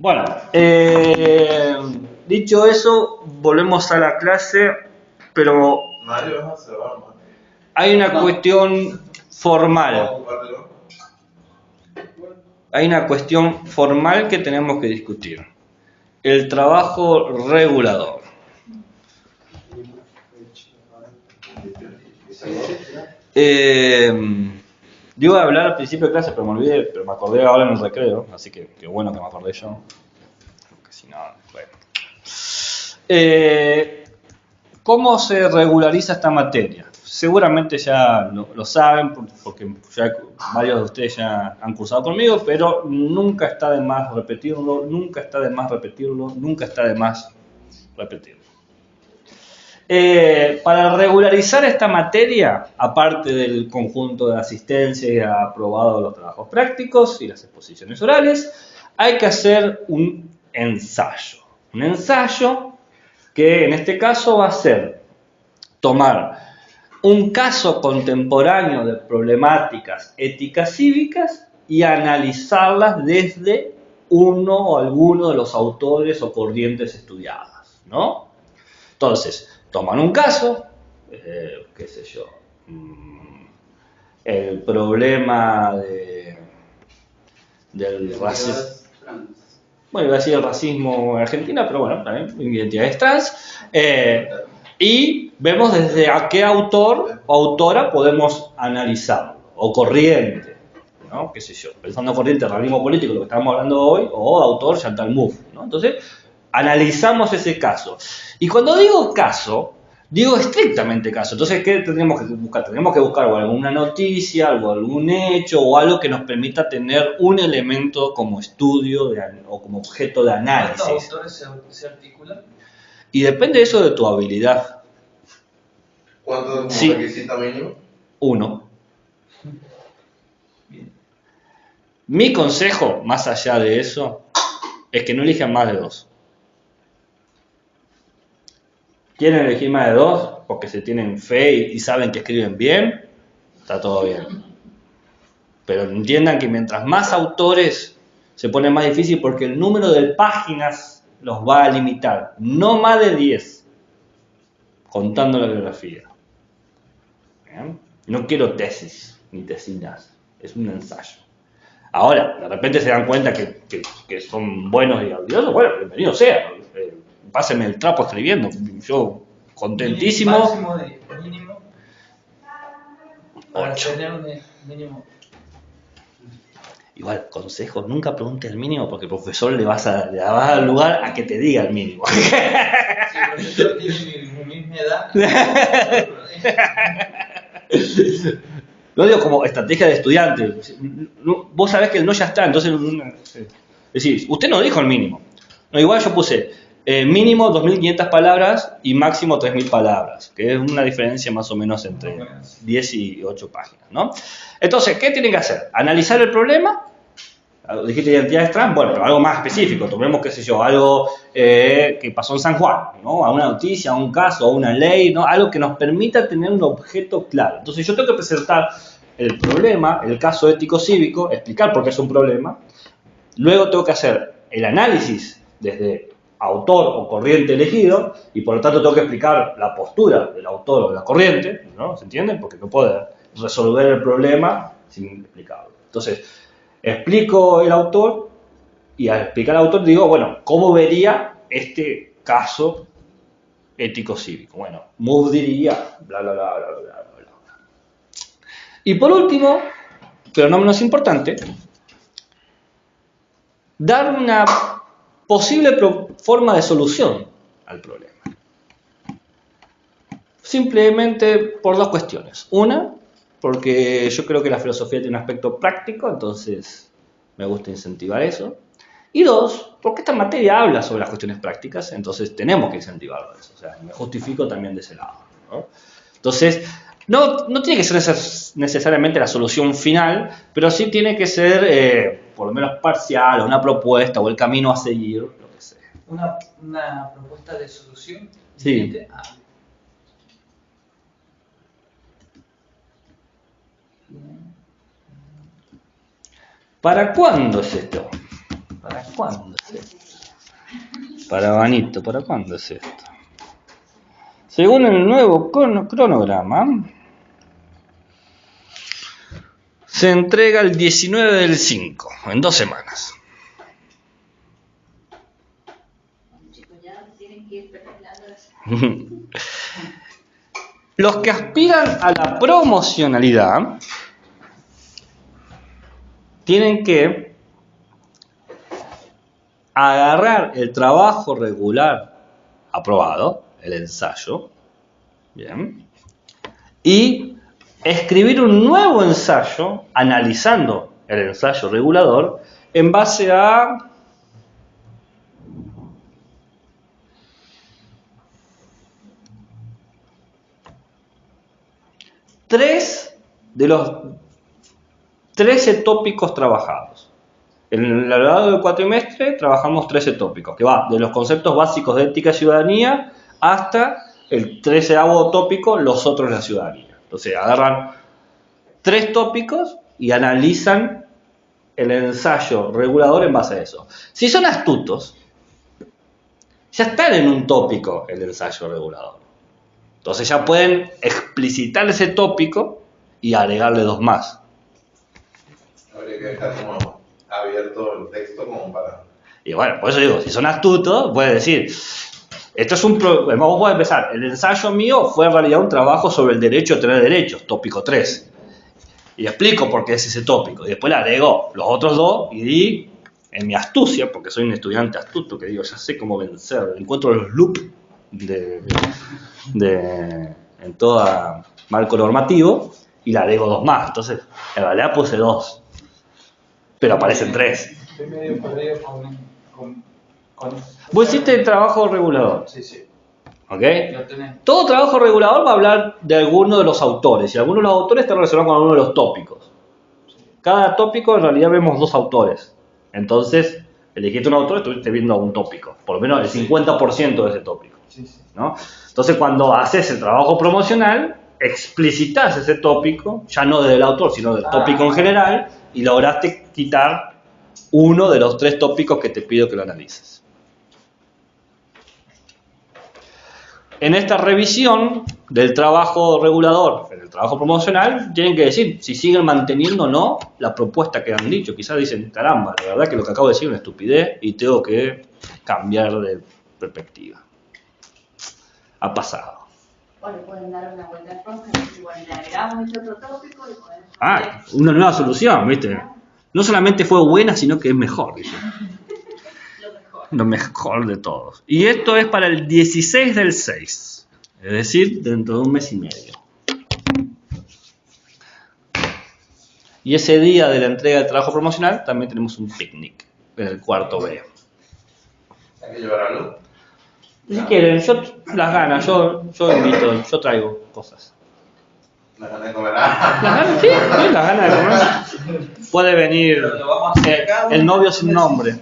Bueno, dicho eso, volvemos a la clase, pero hay una cuestión formal. Hay una cuestión formal que tenemos que discutir. El trabajo regulador. Yo iba a hablar al principio de clase, pero me olvidé, pero me acordé ahora en el recreo, así que qué bueno que me acordé yo. Porque si no, bueno. ¿Cómo se regulariza esta materia? Seguramente ya lo saben, porque ya varios de ustedes ya han cursado conmigo, pero nunca está de más repetirlo, nunca está de más repetirlo, nunca está de más repetirlo. Para regularizar esta materia, aparte del conjunto de asistencia y aprobado de los trabajos prácticos y las exposiciones orales, hay que hacer un ensayo. Un ensayo que en este caso va a ser tomar un caso contemporáneo de problemáticas éticas cívicas y analizarlas desde uno o alguno de los autores o corrientes estudiadas, ¿no? Entonces, toman un caso, qué sé yo, el problema del racismo. Bueno, iba a decir el racismo en Argentina, pero bueno, también identidades trans. Y vemos desde a qué autor o autora podemos analizarlo, o corriente, ¿no? Qué sé yo, pensando en corriente, realismo político, lo que estamos hablando hoy, o autor Chantal Mouffe, ¿no? Entonces, analizamos ese caso. Y cuando digo caso, digo estrictamente caso. Entonces, ¿qué tendríamos que buscar? Tenemos que buscar alguna noticia, algún hecho o algo que nos permita tener un elemento como estudio o como objeto de análisis. ¿Cuántos autores se articulan? Y depende de eso de tu habilidad. ¿Cuánto es Sí. requisito mínimo? 1. Bien. Mi consejo, más allá de eso, es que no elijan más de 2. ¿Quieren elegir más de 2? Porque se tienen fe y saben que escriben bien, está todo bien. Pero entiendan que mientras más autores se pone más difícil porque el número de páginas los va a limitar. No más de 10, contando la bibliografía. ¿Bien? No quiero tesis ni tesinas, es un ensayo. Ahora, de repente se dan cuenta que son buenos y audiosos, bueno, bienvenido sea. Pásenme el trapo escribiendo, yo contentísimo. Mínimo para 8. tener un mínimo. Igual, consejos, nunca pregunte el mínimo porque el profesor le vas a dar lugar a que te diga el mínimo. Si el profesor tiene mi misma edad, Lo digo como estrategia de estudiante. Vos sabés que el no ya está, entonces decís, usted no dijo el mínimo. No, igual yo puse mínimo 2.500 palabras y máximo 3.000 palabras, que es una diferencia más o menos entre 10 y 8 páginas, ¿no? Entonces, ¿qué tienen que hacer? Analizar el problema. Dijiste identidades trans, bueno, pero algo más específico, tomemos, qué sé yo, algo que pasó en San Juan, ¿no? A una noticia, a un caso, a una ley, ¿no? Algo que nos permita tener un objeto claro. Entonces yo tengo que presentar el problema, el caso ético-cívico, explicar por qué es un problema, luego tengo que hacer el análisis desde autor o corriente elegido, y por lo tanto tengo que explicar la postura del autor o de la corriente, ¿no? ¿Se entiende? Porque no puedo resolver el problema sin explicarlo. Entonces, explico el autor y al explicar al autor digo, bueno, ¿cómo vería este caso ético-cívico? Bueno, Mouffe diría, bla, bla, bla, bla, bla, bla, bla. Y por último, pero no menos importante, dar una posible forma de solución al problema. Simplemente por 2 cuestiones. Una, porque yo creo que la filosofía tiene un aspecto práctico, entonces me gusta incentivar eso. Y 2, porque esta materia habla sobre las cuestiones prácticas, entonces tenemos que incentivarlo eso. O sea, me justifico también de ese lado, ¿no? Entonces, no tiene que ser necesariamente la solución final, pero sí tiene que ser, por lo menos parcial, o una propuesta, o el camino a seguir, lo que sea. una propuesta de solución. Sí. ¿Para cuándo es esto? ¿Para cuándo es Para Vanito, ¿para cuándo es esto? Según el nuevo cronograma, se entrega el 19 del 5, en 2 semanas. Chicos, ya tienen que ir perfilando eso. Los que aspiran a la promocionalidad tienen que agarrar el trabajo regular aprobado, el ensayo, bien, y escribir un nuevo ensayo analizando el ensayo regulador en base a tres de los 13 tópicos trabajados. En el largo del cuatrimestre trabajamos 13 tópicos, que va de los conceptos básicos de ética y ciudadanía hasta el 13º tópico, los otros de la ciudadanía. Entonces agarran 3 tópicos y analizan el ensayo regulador en base a eso. Si son astutos, ya están en un tópico el ensayo regulador. Entonces ya pueden explicitar ese tópico y agregarle 2 más. Habría que dejar como abierto el texto como para... Y bueno, por eso digo, si son astutos, pueden decir, esto es un problema, vos podés empezar, el ensayo mío fue en realidad un trabajo sobre el derecho a tener derechos, tópico 3. Y explico por qué es ese tópico. Y después le agrego los otros 2 y di, en mi astucia, porque soy un estudiante astuto, que digo, ya sé cómo vencer, encuentro los loops en todo marco normativo y le agrego 2 más. Entonces, en realidad puse 2, pero aparecen 3. Estoy medio perdido con... Vos hiciste el trabajo regulador, Sí. ¿ok? Lo tenés. Todo trabajo regulador va a hablar de alguno de los autores, y alguno de los autores está relacionado con alguno de los tópicos. Cada tópico en realidad vemos 2 autores. Entonces, elegiste un autor, estuviste viendo un tópico, por lo menos el 50% de ese tópico, Sí. ¿no? Entonces, cuando haces el trabajo promocional, explicitas ese tópico, ya no del autor, sino del tópico en general, y lograste quitar uno de los 3 tópicos que te pido que lo analices. En esta revisión del trabajo regulador, en el trabajo promocional, tienen que decir si siguen manteniendo o no la propuesta que han dicho. Quizás dicen, caramba, la verdad que lo que acabo de decir es una estupidez y tengo que cambiar de perspectiva. Ha pasado. O le pueden dar una vuelta al podcast y decir, bueno, le agregamos este otro tópico y podemos... Una nueva solución, ¿viste? No solamente fue buena, sino que es mejor, ¿viste? Lo mejor. Lo mejor de todos. Y esto es para el 16 del 6, es decir, dentro de un mes y medio. Y ese día de la entrega del trabajo promocional también tenemos un picnic en el cuarto B. ¿Hay que llevar algo? Si quieren, yo las ganas, yo invito, yo traigo cosas. ¿La ganas de comer? ¿Las ganas? Sí, las ganas de comer. Puede venir Lo vamos a hacer acá, el novio sin nombre.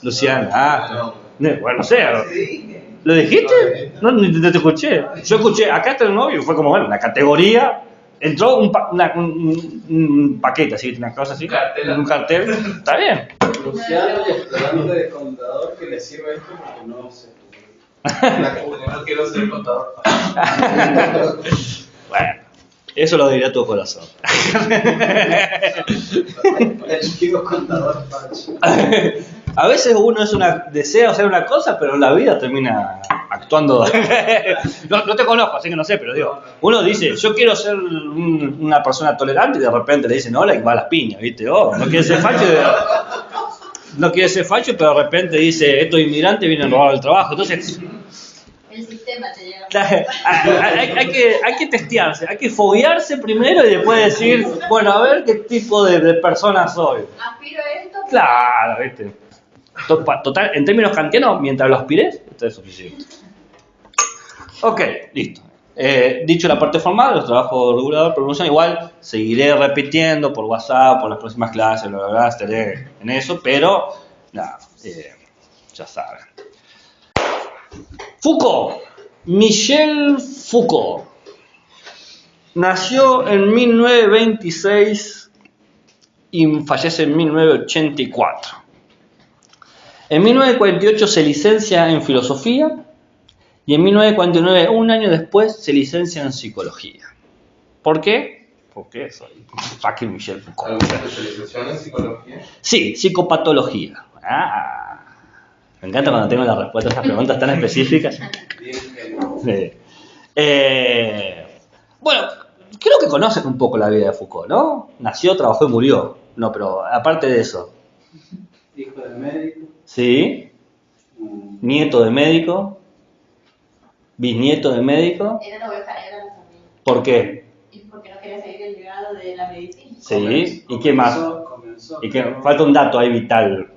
Luciano. Bueno, no sé. Sí. ¿Lo dijiste? No, ni te escuché. Yo escuché, acá está el novio, y fue como, bueno, una categoría. Entró un paquete, así, una cosa así. Un cartel. Está bien. Luciano y estudiante de contador que le sirve esto porque no sé. No quiero ser contador. Bueno, eso lo diría tu corazón. El chico contador facho. A veces uno desea hacer una cosa, pero en la vida termina actuando. No te conozco, así que no sé, pero digo, uno dice, yo quiero ser una persona tolerante y de repente le dicen hola y va a las piñas, ¿viste? Oh, no quiere ser facho, pero de repente dice, estos inmigrantes vienen a robar el trabajo. Entonces, El sistema te llega. hay que testearse, hay que foguearse primero y después decir, bueno, a ver qué tipo de persona soy. Aspiro a esto. Claro, ¿viste? Total, en términos kantianos, mientras lo aspires, esto es suficiente. Ok, listo. Dicho la parte formal, los trabajos regulador, promoción, igual seguiré repitiendo por WhatsApp, por las próximas clases, la verdad, estaré en eso, pero nada, ya saben. Foucault, Michel Foucault, nació en 1926 y fallece en 1984. En 1948 se licencia en filosofía y en 1949, un año después, se licencia en psicología. ¿Por qué? Porque soy fucking Michel Foucault. ¿Alguna especialización en psicología? Sí, psicopatología. Me encanta cuando tengo la respuesta a esas preguntas tan específicas. Sí. Bueno, creo que conocen un poco la vida de Foucault, ¿no? Nació, trabajó y murió. No, pero aparte de eso. Hijo de médico. Sí. Nieto de médico. Bisnieto de médico. Era la oveja negra de la familia. ¿Por qué? Y porque no quería seguir el legado de la medicina. Sí. ¿Y qué más? Comenzó, Y que falta un dato ahí vital.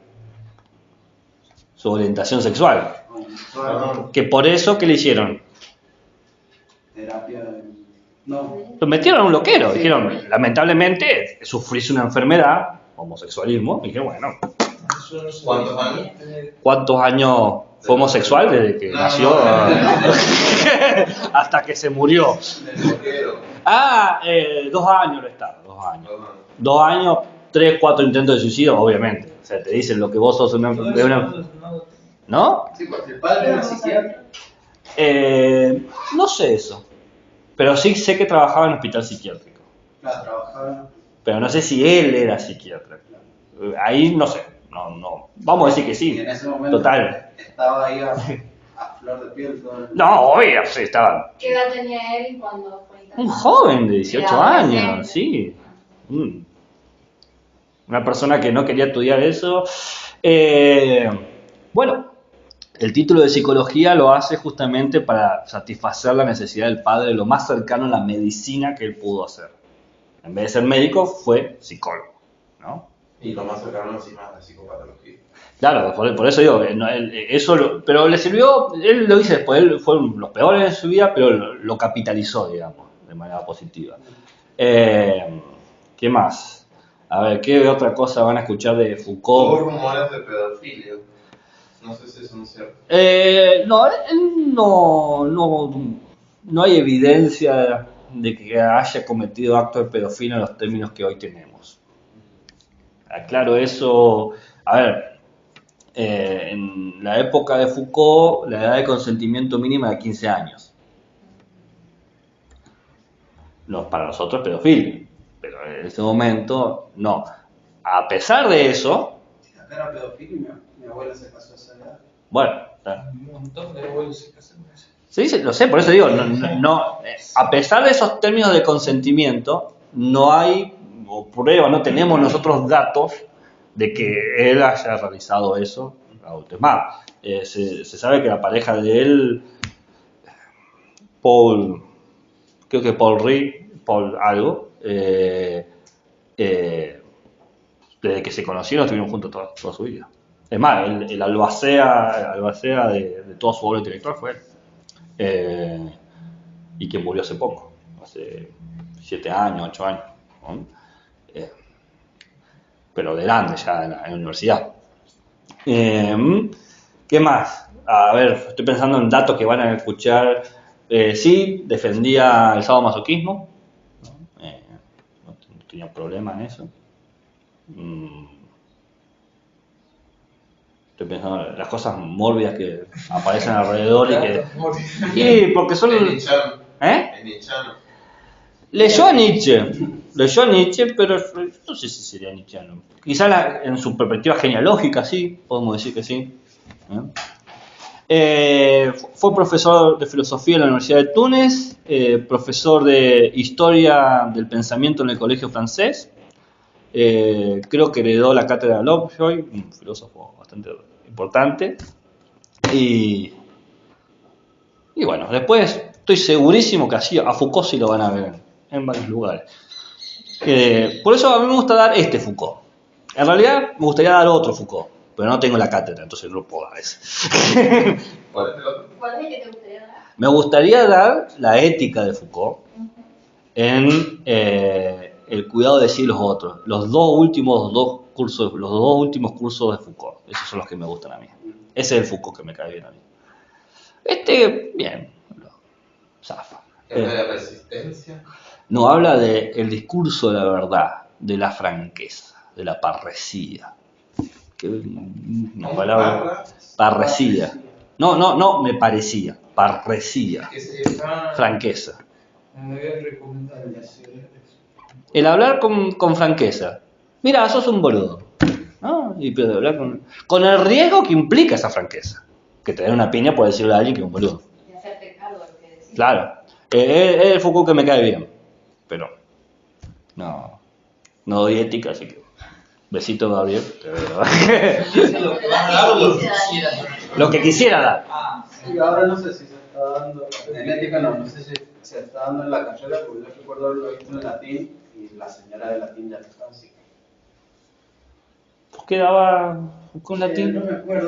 Su orientación sexual. Que por eso, ¿qué le hicieron? Terapia. No. Lo metieron a un loquero. Dijeron, lamentablemente, sufrís una enfermedad, homosexualismo. Y que bueno, ¿Cuántos años? ¿cuántos años fue homosexual desde que No, nació no. hasta que se murió? Del loquero. 2 años lo estaba, 2 años. 2 años, 3, 4 intentos de suicidio, obviamente. O sea, te dicen lo que vos sos una... ¿No? Sí, porque el padre era psiquiatra. No sé eso. Pero sí sé que trabajaba en hospital psiquiátrico. Claro, trabajaba. Pero no sé si él era psiquiatra. Ahí no sé. No. Vamos a decir que Y sí. en ese momento Total. estaba ahí a flor de piel todo el... No, obvio, sí, estaba ¿Qué edad tenía él cuando fue internado? un joven de 18 Era años, adolescente. sí. Una persona que no quería estudiar eso. Bueno, el título de psicología lo hace justamente para satisfacer la necesidad del padre, lo más cercano a la medicina que él pudo hacer. En vez de ser médico, fue psicólogo, ¿no? Y lo más cercano encima a la psicopatología. Claro, por eso digo, pero le sirvió, él lo dice después, él fue los peores de su vida, pero lo capitalizó, digamos, de manera positiva. ¿Qué más? A ver, ¿qué otra cosa van a escuchar de Hubo Foucault? rumores de pedofilia. No sé si son ciertos. No, él no hay evidencia de que haya cometido actos de pedofilia en los términos que hoy tenemos. Aclaro eso. A ver, en la época de Foucault, la edad de consentimiento mínima era 15 años. No, para nosotros pedofilia, pero en ese momento no. A pesar de eso, Acá era pedofilia y mi abuela se casó a esa edad. bueno, Un montón de abuelos se casan. sí, lo sé, por eso digo, a pesar de esos términos de consentimiento, no hay prueba, no tenemos nosotros datos de que él haya realizado eso. Es más, se sabe que la pareja de él, Paul algo, desde que se conocieron estuvieron juntos toda su vida. Es más, el albacea de toda su obra intelectual fue él. Y que murió hace poco, hace 7 años, 8 años, ¿no? Pero de grande ya en la universidad. ¿Qué más? A ver, estoy pensando en datos que van a escuchar. Sí, defendía el sadomasoquismo, ¿no? No tenía problema en eso. Estoy pensando en las cosas mórbidas que aparecen alrededor y que... Sí, porque son... En Nichano. ¿Eh? En Nichano. Leyó a Nietzsche, pero no sé si sería nietzscheano. Quizá en su perspectiva genealógica, sí, podemos decir que sí. Fue profesor de filosofía en la Universidad de Túnez, profesor de historia del pensamiento en el colegio francés. Creo que heredó la cátedra de Lovejoy, un filósofo bastante importante. Y bueno, después estoy segurísimo que así a Foucault sí lo van a ver en varios lugares. Por eso a mí me gusta dar este Foucault. En realidad me gustaría dar otro Foucault, pero no tengo la cátedra, entonces no lo puedo dar ese. ¿Cuál es el otro? ¿Cuál es el que te gustaría dar? Me gustaría dar la ética de Foucault en el cuidado de sí y los otros. Los dos últimos cursos de Foucault. Esos son los que me gustan a mí. Ese es el Foucault que me cae bien a mí. Bien. Zafa. ¿Es de la resistencia? No, habla del discurso de la verdad, de la franqueza, de la parresía. Que una palabra. Parresía. No, me parecía. Parresía. Franqueza. El hablar con franqueza. Mira, sos un boludo. ¿No? Y pero hablar con el riesgo que implica esa franqueza. Que te den una piña por decirle a alguien que es un boludo. Y hacerte cargo de lo que decís. Claro. Es el Foucault que me cae bien. Pero no doy ética, así que besito, Gabriel. Lo que vas a dar o lo que quisieras. Lo que quisiera dar. Sí, ahora no sé si se está dando, en ética no sé si se está dando en la carrera, porque yo recuerdo haberlo visto en latín y la señora de latín ya no estaba así. ¿Por qué daba con latín? No me acuerdo.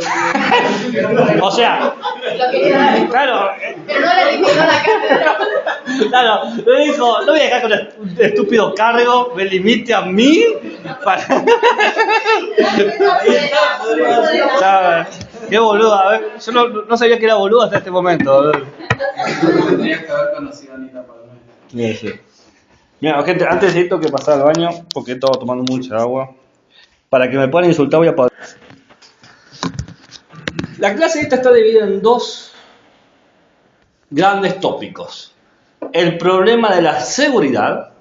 O sea, Lo quería dar. claro, Pero no le eliminó la cátedra. claro, me dijo, no voy a dejar con un estúpido cargo, me limite a mí para... ¿Sabes? Qué boludo, a ver, yo no sabía que era boludo hasta este momento. A ver. Tendría que haber conocido a Anita Palmer. Sí. Mira, gente, antes de esto que pasar al baño, porque he estado tomando mucha agua, para que me puedan insultar voy a parar. La clase esta está dividida en dos grandes tópicos. El problema de la seguridad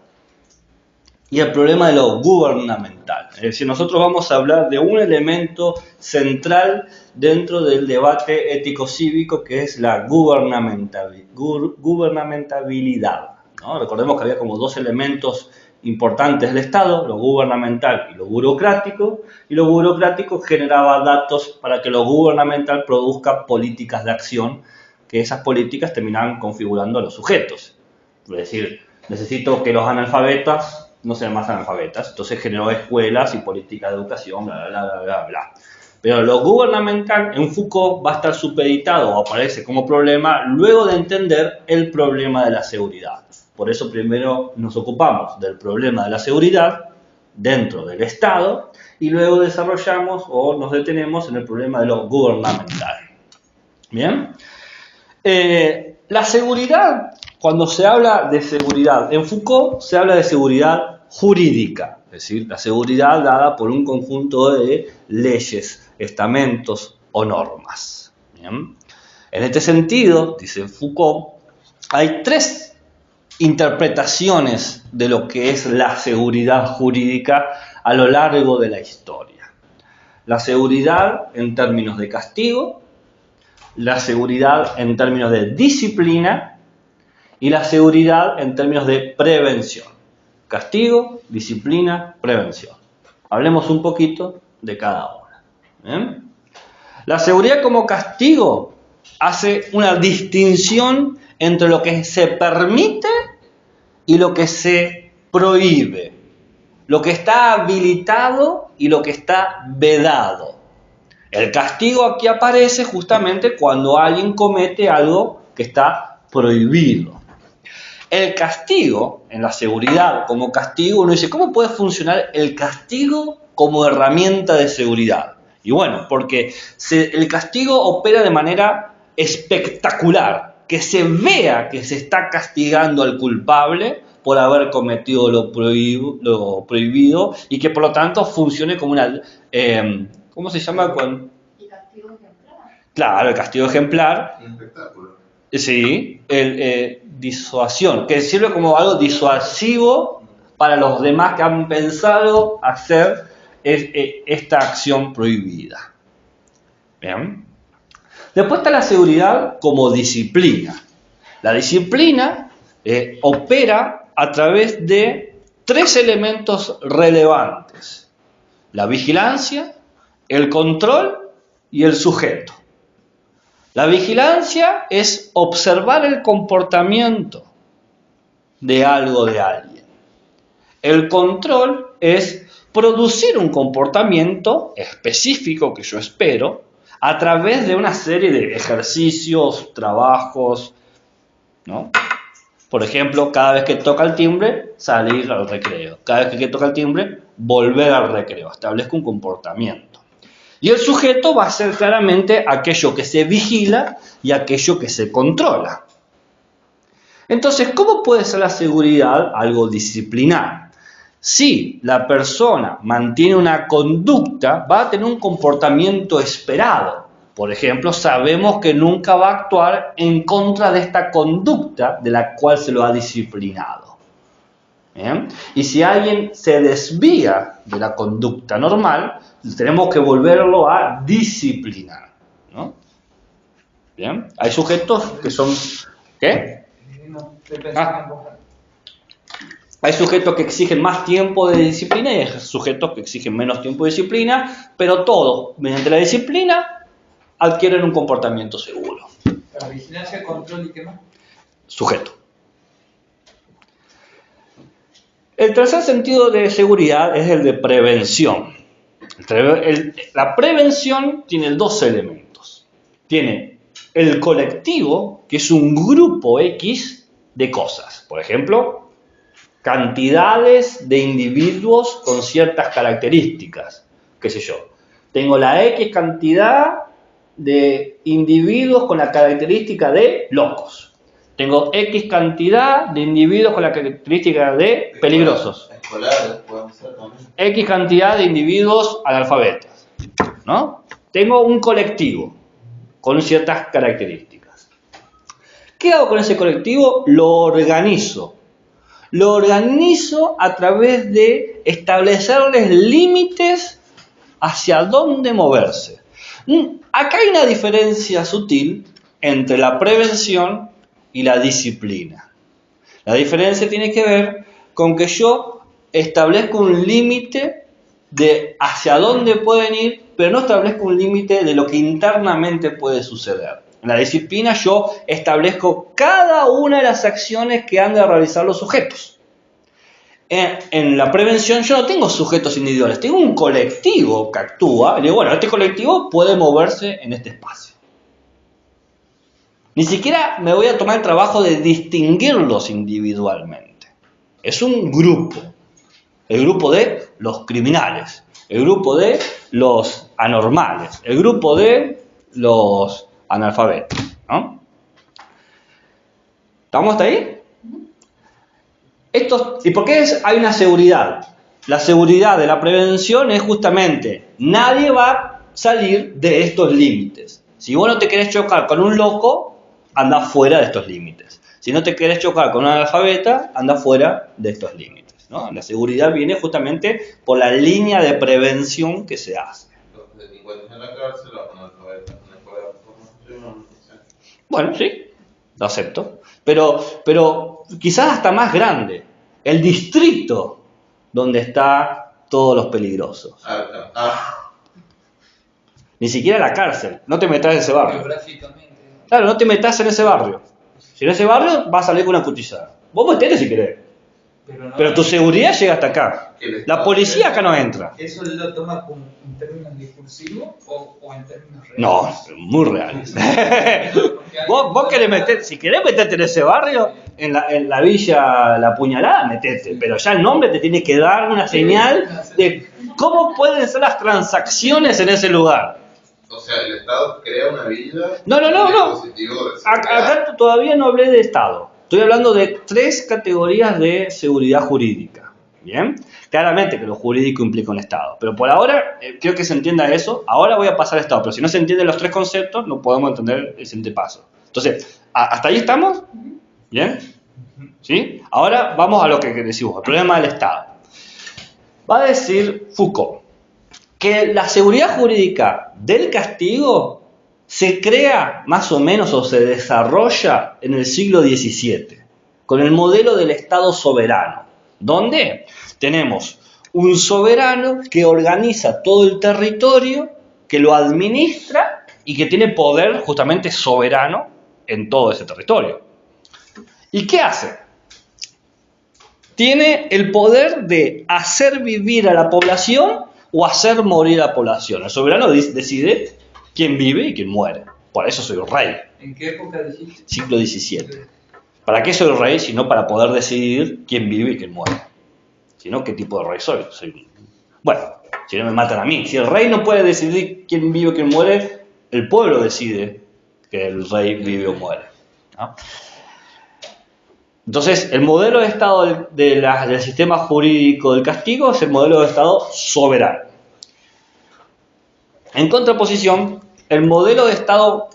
y el problema de lo gubernamental. Es decir, nosotros vamos a hablar de un elemento central dentro del debate ético-cívico que es la gubernamentabilidad, ¿no? Recordemos que había como dos elementos importantes del Estado, lo gubernamental y lo burocrático generaba datos para que lo gubernamental produzca políticas de acción, que esas políticas terminaban configurando a los sujetos. Es decir, necesito que los analfabetas no sean más analfabetas, entonces generó escuelas y políticas de educación, bla, bla, bla, bla, bla. Pero lo gubernamental en Foucault va a estar supeditado o aparece como problema luego de entender el problema de la seguridad. Por eso primero nos ocupamos del problema de la seguridad dentro del Estado y luego desarrollamos o nos detenemos en el problema de lo gubernamental. ¿Bien? La seguridad, cuando se habla de seguridad en Foucault, se habla de seguridad jurídica, es decir, la seguridad dada por un conjunto de leyes, estamentos o normas. ¿Bien? En este sentido, dice Foucault, hay tres interpretaciones de lo que es la seguridad jurídica a lo largo de la historia. La seguridad en términos de castigo, la seguridad en términos de disciplina y la seguridad en términos de prevención. Castigo, disciplina, prevención. Hablemos un poquito de cada una. ¿Bien? La seguridad como castigo hace una distinción entre lo que se permite y lo que se prohíbe. Lo que está habilitado y lo que está vedado. El castigo aquí aparece justamente cuando alguien comete algo que está prohibido. El castigo, en la seguridad como castigo, uno dice, ¿cómo puede funcionar el castigo como herramienta de seguridad? Y bueno, porque el castigo opera de manera espectacular, que se vea que se está castigando al culpable por haber cometido lo prohibido y que por lo tanto funcione como una... ¿cómo se llama? ¿Y castigo ejemplar? Claro, el castigo ejemplar. Un espectáculo. Sí, disuasión, que sirve como algo disuasivo para los demás que han pensado hacer esta acción prohibida. Bien. Después está la seguridad como disciplina. La disciplina opera a través de tres elementos relevantes: la vigilancia, el control y el sujeto. La vigilancia es observar el comportamiento de algo de alguien. El control es producir un comportamiento específico que yo espero a través de una serie de ejercicios, trabajos, ¿no? Por ejemplo, cada vez que toca el timbre, salir al recreo. Cada vez que toca el timbre, volver al recreo. Establezco un comportamiento. Y el sujeto va a ser claramente aquello que se vigila y aquello que se controla. Entonces, ¿cómo puede ser la seguridad algo disciplinar? Si la persona mantiene una conducta, va a tener un comportamiento esperado. Por ejemplo, sabemos que nunca va a actuar en contra de esta conducta de la cual se lo ha disciplinado. ¿Bien? Y si alguien se desvía de la conducta normal, tenemos que volverlo a disciplinar, ¿no? ¿Bien? Hay sujetos que son... ¿Qué? No, estoy pensando en voz alta. Hay sujetos que exigen más tiempo de disciplina y hay sujetos que exigen menos tiempo de disciplina, pero todos, mediante la disciplina, adquieren un comportamiento seguro. La vigilancia, control y qué más. Sujeto. El tercer sentido de seguridad es el de prevención. La prevención tiene dos elementos. Tiene el colectivo, que es un grupo X de cosas. Por ejemplo, cantidades de individuos con ciertas características. Qué sé yo. Tengo la X cantidad de individuos con la característica de locos. Tengo X cantidad de individuos con la característica de peligrosos. Escolares pueden ser también. X cantidad de individuos analfabetos, ¿no? Tengo un colectivo con ciertas características. ¿Qué hago con ese colectivo? Lo organizo. Lo organizo a través de establecerles límites hacia dónde moverse. Acá hay una diferencia sutil entre la prevención y la disciplina. La diferencia tiene que ver con que yo establezco un límite de hacia dónde pueden ir, pero no establezco un límite de lo que internamente puede suceder. En la disciplina yo establezco cada una de las acciones que han de realizar los sujetos. En la prevención yo no tengo sujetos individuales, tengo un colectivo que actúa. Y digo, bueno, este colectivo puede moverse en este espacio. Ni siquiera me voy a tomar el trabajo de distinguirlos individualmente. Es un grupo. El grupo de los criminales, el grupo de los anormales, el grupo de los analfabetos, ¿no? ¿Estamos hasta ahí? ¿Y por qué hay una seguridad? La seguridad de la prevención es justamente, nadie va a salir de estos límites. Si vos no te querés chocar con un loco, anda fuera de estos límites. Si no te querés chocar con un analfabeta, anda fuera de estos límites, ¿no? La seguridad viene justamente por la línea de prevención que se hace. Los delincuentes en la cárcel, los analfabetas en la escuela de formación, no sé. Bueno, sí, lo acepto. Pero quizás hasta más grande, el distrito donde están todos los peligrosos. Ni siquiera la cárcel, no te metas en ese barrio. Geográficamente. Claro, no te metas en ese barrio. Si en ese barrio vas a salir con una cuchillada. Vos metete si querés. Pero tu seguridad llega hasta acá. La policía acá no entra. ¿Eso lo toma en términos discursivos o en términos reales? No, muy reales. vos querés meter, si querés meterte en ese barrio, en la villa La Puñalada, metete. Pero ya el nombre te tiene que dar una señal de cómo pueden ser las transacciones en ese lugar. O sea, el Estado crea una villa. No. Acá todavía no hablé de Estado. Estoy hablando de 3 categorías de seguridad jurídica. ¿Bien? Claramente que lo jurídico implica un Estado. Pero por ahora, quiero que se entienda eso. Ahora voy a pasar al Estado. Pero si no se entienden los 3 conceptos, no podemos entender el siguiente paso. Entonces, ¿hasta ahí estamos? ¿Bien? ¿Sí? Ahora vamos a lo que decimos, el problema del Estado. Va a decir Foucault que la seguridad jurídica del castigo se crea más o menos o se desarrolla en el siglo XVII, con el modelo del Estado soberano, donde tenemos un soberano que organiza todo el territorio, que lo administra y que tiene poder justamente soberano en todo ese territorio. ¿Y qué hace? Tiene el poder de hacer vivir a la población o hacer morir a la población. El soberano decide quién vive y quién muere. Por eso soy rey. ¿En qué época dijiste? Siglo XVII. ¿Para qué soy rey? Sino para poder decidir quién vive y quién muere. Si no, ¿qué tipo de rey soy? Bueno, si no me matan a mí. Si el rey no puede decidir quién vive y quién muere, el pueblo decide que el rey vive o muere, ¿no? Entonces, el modelo de Estado del sistema jurídico del castigo es el modelo de Estado soberano. En contraposición, el modelo de Estado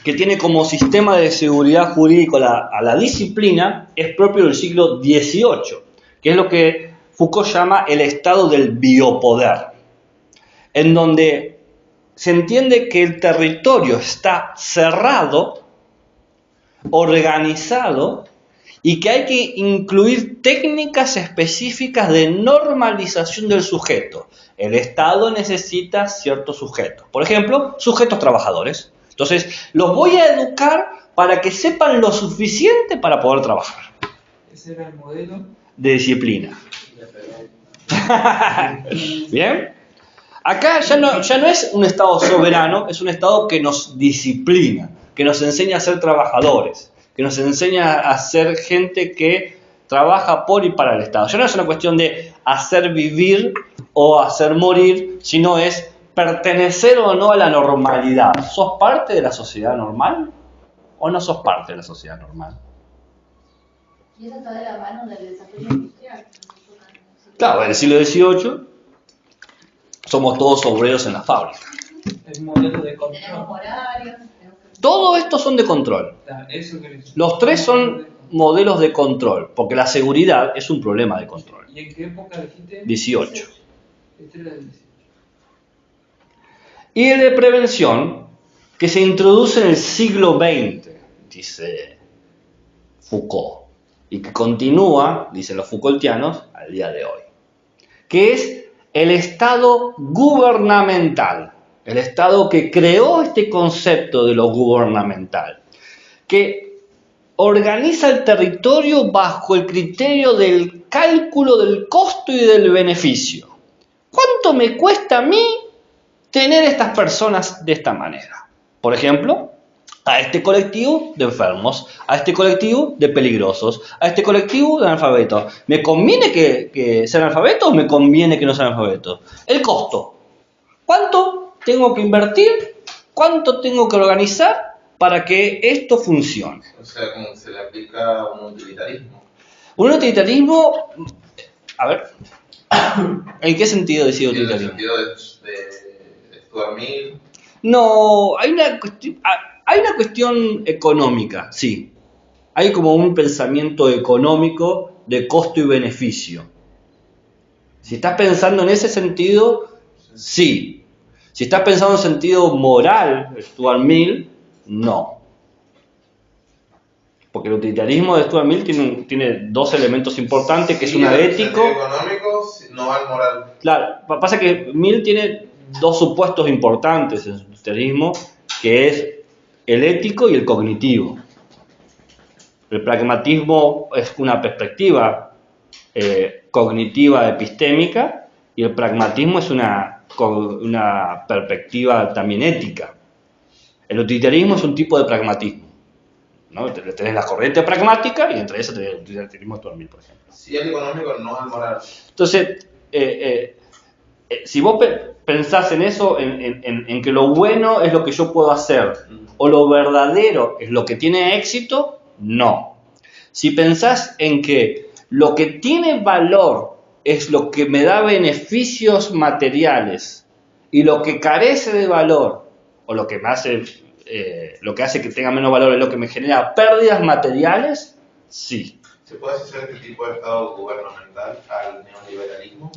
que tiene como sistema de seguridad jurídico a la disciplina es propio del siglo XVIII, que es lo que Foucault llama el estado del biopoder, en donde se entiende que el territorio está cerrado, organizado, y que hay que incluir técnicas específicas de normalización del sujeto. El Estado necesita ciertos sujetos. Por ejemplo, sujetos trabajadores. Entonces, los voy a educar para que sepan lo suficiente para poder trabajar. Ese era el modelo. De disciplina. ¿Bien? Acá ya no es un Estado soberano, es un Estado que nos disciplina, que nos enseña a ser trabajadores, que nos enseña a ser gente que trabaja por y para el Estado. Ya no es una cuestión de hacer vivir o hacer morir, sino es pertenecer o no a la normalidad. ¿Sos parte de la sociedad normal o no sos parte de la sociedad normal? Y eso está de la mano del desarrollo industrial. Claro, en el siglo XVIII somos todos obreros en la fábrica. El modelo de Tenemos control. horarios. Todo esto son de control. Eso que les- Los tres son modelos de control, porque la seguridad es un problema de control. ¿Y en qué época dijiste? 18. Este era el 18. Y el de prevención, que se introduce en el siglo XX, dice Foucault, y que continúa, dicen los Foucaultianos, al día de hoy, que es el Estado gubernamental, el Estado que creó este concepto de lo gubernamental, que organiza el territorio bajo el criterio del cálculo del costo y del beneficio. ¿Cuánto me cuesta a mí tener estas personas de esta manera? Por ejemplo, a este colectivo de enfermos, a este colectivo de peligrosos, a este colectivo de analfabetos. ¿Me conviene que sean analfabetos o me conviene que no sean analfabetos? El costo. ¿Cuánto tengo que invertir? ¿Cuánto tengo que organizar para que esto funcione? O sea, como que se le aplica un utilitarismo. Un utilitarismo, a ver, ¿en qué sentido decía En el utilitarismo? sentido de Stuart Mill. No, hay una cuestión económica, sí. Hay como un pensamiento económico de costo y beneficio. Si estás pensando en ese sentido, sí. Si estás pensando en sentido moral, Stuart Mill, no. Porque el utilitarismo de Stuart Mill tiene dos elementos importantes, que es Sí, una en el ético. sentido económico, no al moral. Claro, pasa que Mill tiene dos supuestos importantes en su utilitarismo, que es el ético y el cognitivo. El pragmatismo es una perspectiva cognitiva epistémica y el pragmatismo es una perspectiva también ética. El utilitarismo es un tipo de pragmatismo, ¿no? Tenés la corriente pragmática y entre esas tenés el utilitarismo de Stuart Mill, por ejemplo. Sí al económico, no al moral. Entonces, si vos pensás en eso, en que lo bueno es lo que yo puedo hacer, o lo verdadero es lo que tiene éxito, no. Si pensás en que lo que tiene valor es lo que me da beneficios materiales, y lo que carece de valor, o lo que me hace, lo que hace que tenga menos valor es lo que me genera pérdidas materiales, sí, ¿Se puede asociar este tipo de estado gubernamental al neoliberalismo?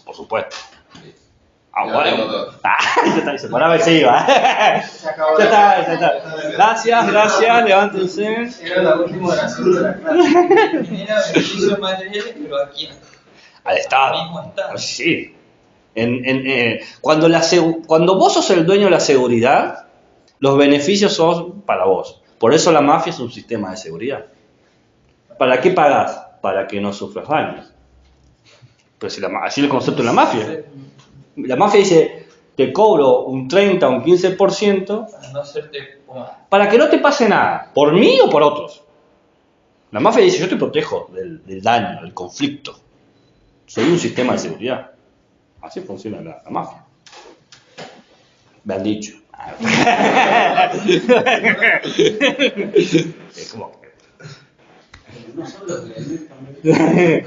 por supuesto. Ya Bueno. tengo todo. Ya está, se paraba y se iba. Se acabó Ya la está. Gracias, levántense. Era la última oración de la clase. Era beneficios materiales, pero aquí Al Estado. mismo está. Sí. Cuando vos sos el dueño de la seguridad, los beneficios son para vos. Por eso la mafia es un sistema de seguridad. ¿Para qué pagás? Para que no sufras daños. Pero si así es el concepto de la mafia. La mafia dice, te cobro un 30 o un 15% Para no hacerte como para que no te pase nada, por mí o por otros. La mafia dice, yo te protejo del daño, del conflicto. Soy un sistema de seguridad. Así funciona la mafia. Me han dicho. Es como, No son los gremios también.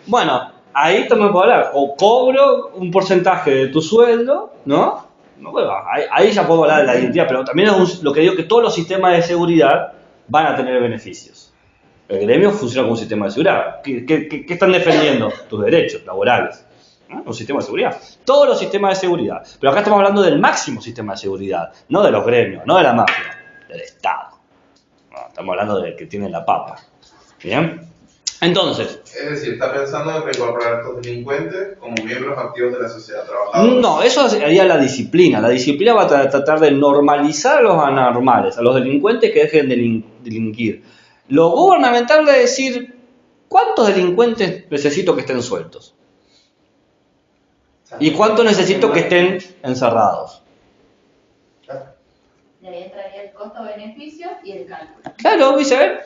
Bueno, ahí también puedo hablar. O cobro un porcentaje de tu sueldo, ¿no? No, bueno, ahí ya puedo hablar de la identidad, pero también lo que digo que todos los sistemas de seguridad van a tener beneficios. El gremio funciona como un sistema de seguridad. ¿Qué están defendiendo? Tus derechos laborales. ¿No? Un sistema de seguridad. Todos los sistemas de seguridad. Pero acá estamos hablando del máximo sistema de seguridad. No de los gremios, no de la mafia. Del Estado. No, estamos hablando del que tiene la papa. ¿Bien? Entonces, Es decir, está pensando en reincorporar a estos delincuentes como miembros activos de la sociedad trabajadora. no, eso sería la disciplina. La disciplina va a tratar de normalizar a los anormales, a los delincuentes que dejen de delinquir. Lo gubernamental de decir, ¿cuántos delincuentes necesito que estén sueltos? ¿Y cuántos necesito que estén encerrados? Y ahí entraría el costo-beneficio y el cálculo. Claro, dice,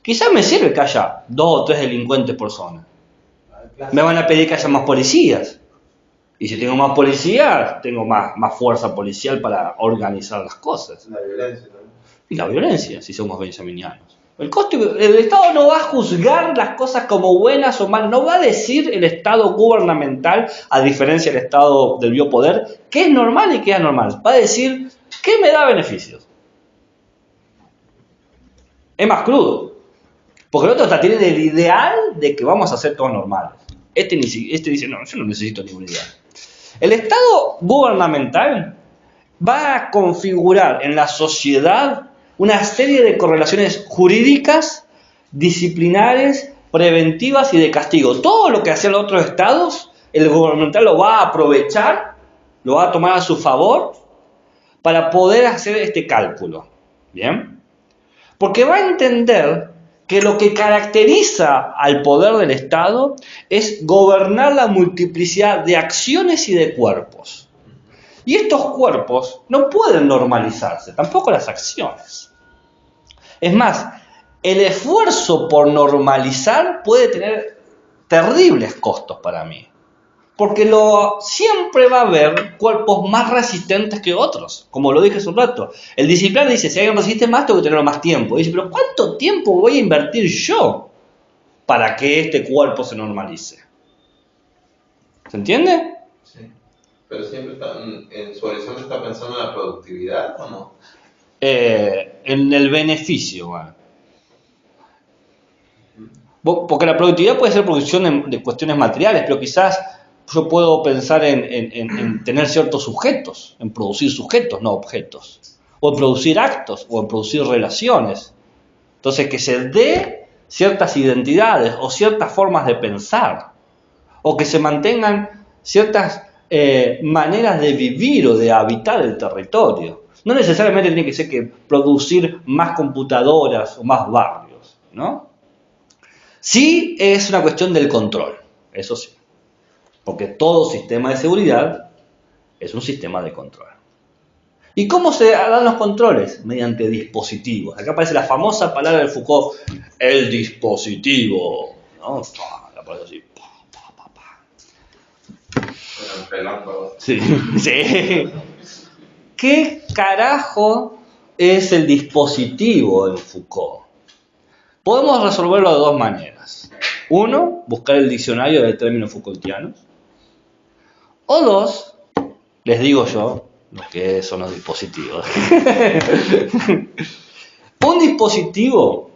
quizás me sirve que haya 2 o 3 delincuentes por zona. Me van a pedir que haya más policías. Y si tengo más policías, tengo más fuerza policial para organizar las cosas. La violencia también. Y la violencia, si somos benjaminianos. El Estado no va a juzgar las cosas como buenas o malas. No va a decir el Estado gubernamental, a diferencia del Estado del biopoder, qué es normal y qué es anormal. Va a decir, ¿qué me da beneficios? Es más crudo. Porque el otro está tiene el ideal de que vamos a ser todos normales. Este dice, no, yo no necesito ningún ideal. El Estado gubernamental va a configurar en la sociedad una serie de correlaciones jurídicas, disciplinares, preventivas y de castigo. Todo lo que hacían los otros estados, el gubernamental lo va a aprovechar, lo va a tomar a su favor para poder hacer este cálculo. ¿Bien? Porque va a entender que lo que caracteriza al poder del Estado es gobernar la multiplicidad de acciones y de cuerpos. Y estos cuerpos no pueden normalizarse, tampoco las acciones. Es más, el esfuerzo por normalizar puede tener terribles costos para mí. Porque siempre va a haber cuerpos más resistentes que otros, como lo dije hace un rato. El disciplinario dice, si alguien resiste más, tengo que tener más tiempo. Y dice, pero ¿cuánto tiempo voy a invertir yo para que este cuerpo se normalice? ¿Se entiende? Sí. Pero siempre en su horizonte está pensando en la productividad, ¿o no? En el beneficio. Bueno. Porque la productividad puede ser producción de cuestiones materiales, pero quizás yo puedo pensar en tener ciertos sujetos, en producir sujetos, no objetos, o en producir actos, o en producir relaciones. Entonces, que se dé ciertas identidades o ciertas formas de pensar, o que se mantengan ciertas maneras de vivir o de habitar el territorio. No necesariamente tiene que ser que producir más computadoras o más barrios, ¿no? Sí es una cuestión del control, eso sí. Porque todo sistema de seguridad es un sistema de control. ¿Y cómo se dan los controles? Mediante dispositivos. Acá aparece la famosa palabra de Foucault, el dispositivo, ¿no? La palabra así. El relámpago. Sí, sí. ¿Qué carajo es el dispositivo en Foucault? Podemos resolverlo de 2 maneras. 1, buscar el diccionario de términos Foucaultianos. O 2, les digo yo, lo que son los dispositivos. Un dispositivo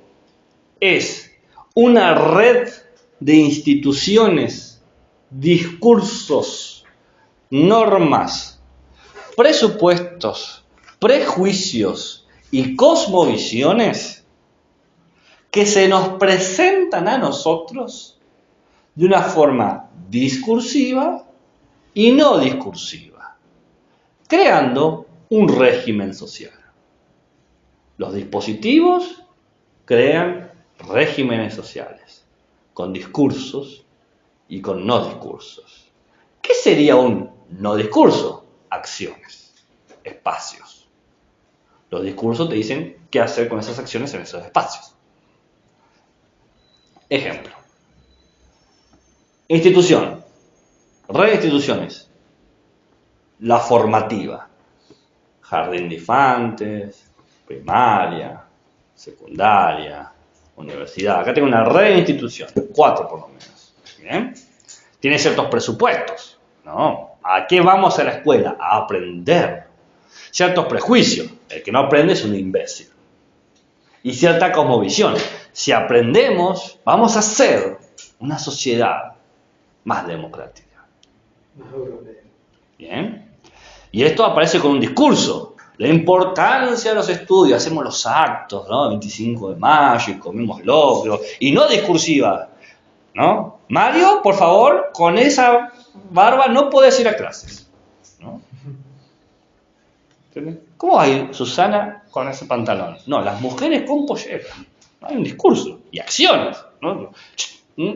es una red de instituciones, discursos, normas, presupuestos, prejuicios y cosmovisiones que se nos presentan a nosotros de una forma discursiva y no discursiva, creando un régimen social. Los dispositivos crean regímenes sociales, con discursos y con no discursos. ¿Qué sería un no discurso? Acciones, espacios. Los discursos te dicen qué hacer con esas acciones en esos espacios. Ejemplo. Institución. Red de instituciones. La formativa. Jardín de infantes, primaria, secundaria, universidad. Acá tengo una red de instituciones, 4 por lo menos. ¿Bien? Tiene ciertos presupuestos, ¿no? ¿A qué vamos a la escuela? A aprender. Ciertos prejuicios. El que no aprende es un imbécil. Y cierta cosmovisión. Si aprendemos, vamos a ser una sociedad más democrática. Más europeo. ¿Bien? Y esto aparece con un discurso. La importancia de los estudios. Hacemos los actos, ¿no? El 25 de mayo y comemos locro. Y no discursiva, ¿no? Mario, por favor, con esa barba no podés ir a clases, ¿no? ¿Entiendes? ¿Cómo va a ir Susana con ese pantalón? No, las mujeres con pollera. Hay un discurso y acciones, ¿no?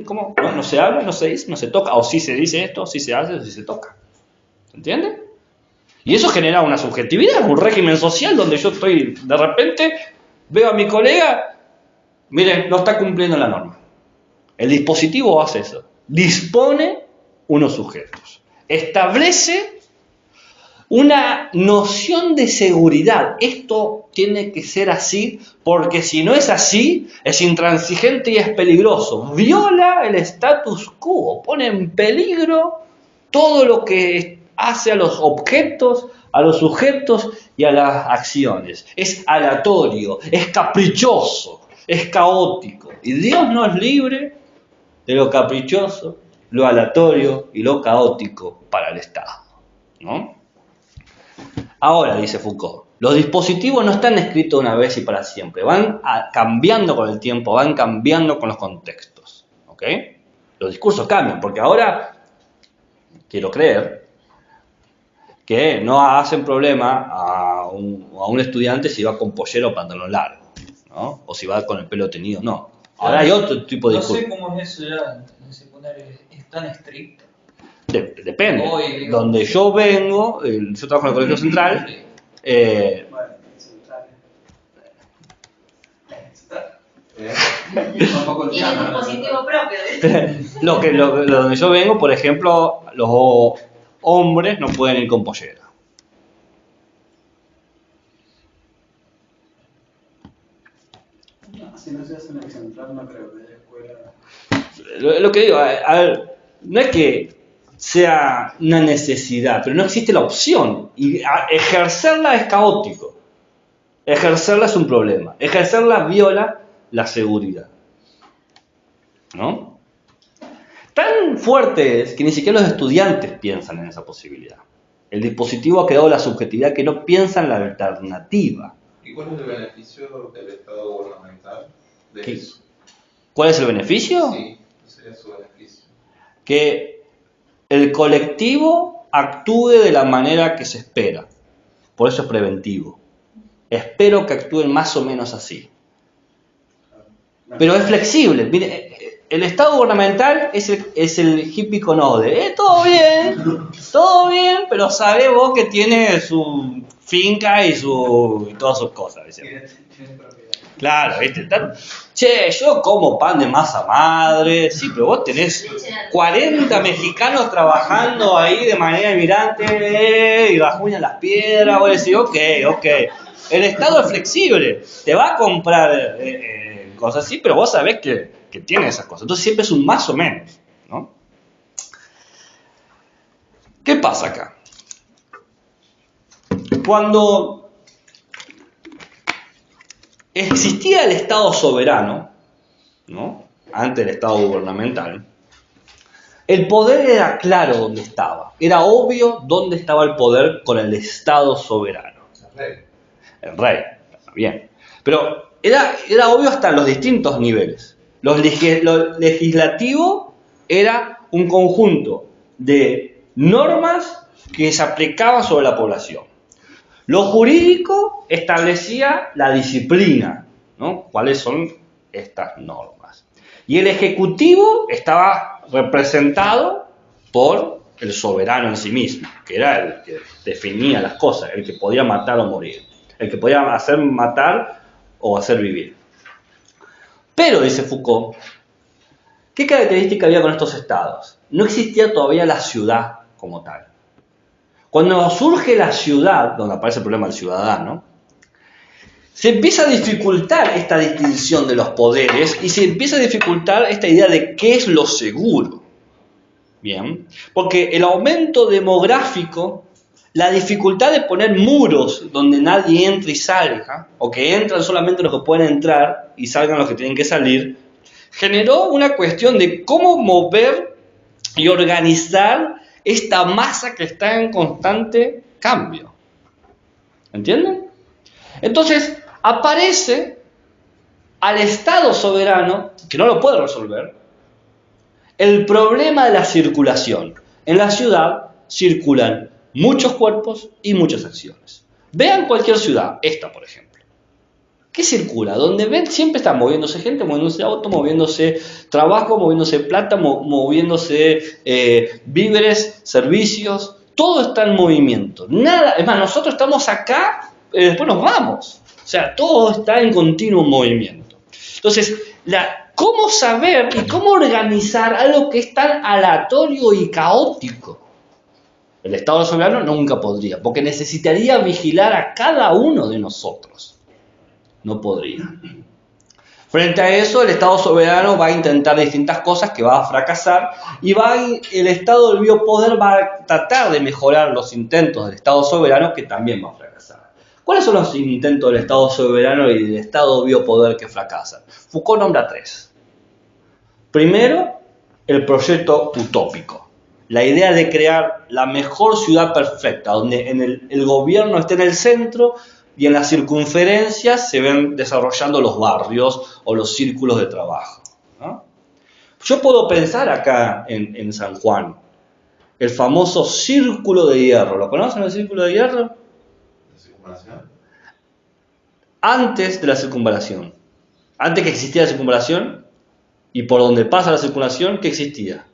¿Cómo? No se habla, no se dice, no se toca. O sí se dice esto, o sí se hace, o sí se toca. ¿Se entiende? Y eso genera una subjetividad, un régimen social donde yo estoy, de repente, veo a mi colega, miren, no está cumpliendo la norma. El dispositivo hace eso. Dispone unos sujetos. Establece una noción de seguridad. Esto tiene que ser así, porque si no es así, es intransigente y es peligroso. Viola el status quo, pone en peligro todo lo que hace a los objetos, a los sujetos y a las acciones. Es aleatorio, es caprichoso, es caótico. Y Dios nos libre de lo caprichoso, lo aleatorio y lo caótico para el Estado, ¿no? Ahora, dice Foucault, los dispositivos no están escritos una vez y para siempre, van cambiando con el tiempo, van cambiando con los contextos, ¿ok? Los discursos cambian, porque ahora, quiero creer, que no hacen problema a un estudiante si va con pollera o pantalón largo, ¿no? O si va con el pelo teñido, no. Ahora hay otro tipo de discurso. No sé cómo es eso ya en secundaria, es tan estricto. Depende. Hoy, digo, Donde yo vengo, yo trabajo en el Colegio Central, Bueno, central. Tampoco Tiene un dispositivo propio. donde yo vengo, por ejemplo, los hombres no pueden ir con pollera. No, si no se hace en el central, no creo que haya escuela. Lo que digo, a ver, no es que sea una necesidad, pero no existe la opción. Y ejercerla es caótico. Ejercerla es un problema. Ejercerla viola la seguridad, ¿no? Tan fuerte es que ni siquiera los estudiantes piensan en esa posibilidad. El dispositivo ha creado la subjetividad que no piensa en la alternativa. ¿Y cuál es el beneficio del Estado gubernamental de ¿Qué? eso? ¿Cuál es el beneficio? Sí, ¿cuál sería su beneficio? Que el colectivo actúe de la manera que se espera. Por eso es preventivo. Espero que actúen más o menos así. Pero es flexible. Mire, el Estado gubernamental es el hippie con ode. Todo bien, pero sabe vos que tiene su finca y todas sus cosas. ¿Viste? Tiene propiedad. Claro, ¿viste? Che, yo como pan de masa madre. Sí, pero vos tenés 40 mexicanos trabajando ahí de manera inmigrante y rajuñan las piedras. Vos decís, ok. El Estado es flexible. Te va a comprar cosas así, pero vos sabés que tiene esas cosas. Entonces siempre es un más o menos, ¿no? ¿Qué pasa acá? Cuando existía el Estado soberano, ¿no? Antes del Estado gubernamental, el poder era claro dónde estaba. Era obvio dónde estaba el poder con el Estado soberano. El rey, bien. Pero era obvio hasta los distintos niveles. Lo legislativo era un conjunto de normas que se aplicaban sobre la población. Lo jurídico establecía la disciplina, ¿no? ¿Cuáles son estas normas? Y el ejecutivo estaba representado por el soberano en sí mismo, que era el que definía las cosas, el que podía matar o morir, el que podía hacer matar o hacer vivir. Pero, dice Foucault, ¿qué característica había con estos estados? No existía todavía la ciudad como tal. Cuando surge la ciudad, donde aparece el problema del ciudadano, se empieza a dificultar esta distinción de los poderes y se empieza a dificultar esta idea de qué es lo seguro. Bien, porque el aumento demográfico, la dificultad de poner muros donde nadie entra y salga, o que entran solamente los que pueden entrar y salgan los que tienen que salir, generó una cuestión de cómo mover y organizar esta masa que está en constante cambio. ¿Entienden? Entonces aparece al Estado soberano, que no lo puede resolver, el problema de la circulación. En la ciudad circulan muchos cuerpos y muchas acciones. Vean cualquier ciudad, esta por ejemplo. ¿Qué circula? Donde ven siempre está moviéndose gente, moviéndose auto, moviéndose trabajo, moviéndose plata, moviéndose víveres, servicios. Todo está en movimiento. Nada, es más, nosotros estamos acá, después nos vamos. O sea, todo está en continuo movimiento. Entonces, ¿cómo saber y cómo organizar algo que es tan aleatorio y caótico? El Estado soberano nunca podría, porque necesitaría vigilar a cada uno de nosotros. No podría. Frente a eso, el Estado soberano va a intentar distintas cosas que va a fracasar y el Estado del biopoder va a tratar de mejorar los intentos del Estado soberano, que también va a fracasar. ¿Cuáles son los intentos del Estado soberano y del Estado biopoder que fracasan? Foucault nombra 3. Primero, el proyecto utópico. La idea de crear la mejor ciudad perfecta, donde el gobierno esté en el centro y en las circunferencias se ven desarrollando los barrios o los círculos de trabajo, ¿no? Yo puedo pensar acá en San Juan, el famoso Círculo de Hierro. ¿Lo conocen el Círculo de Hierro? ¿La circunvalación? Antes de la circunvalación. Antes que existiera la circunvalación y por donde pasa la circunvalación, ¿qué existía?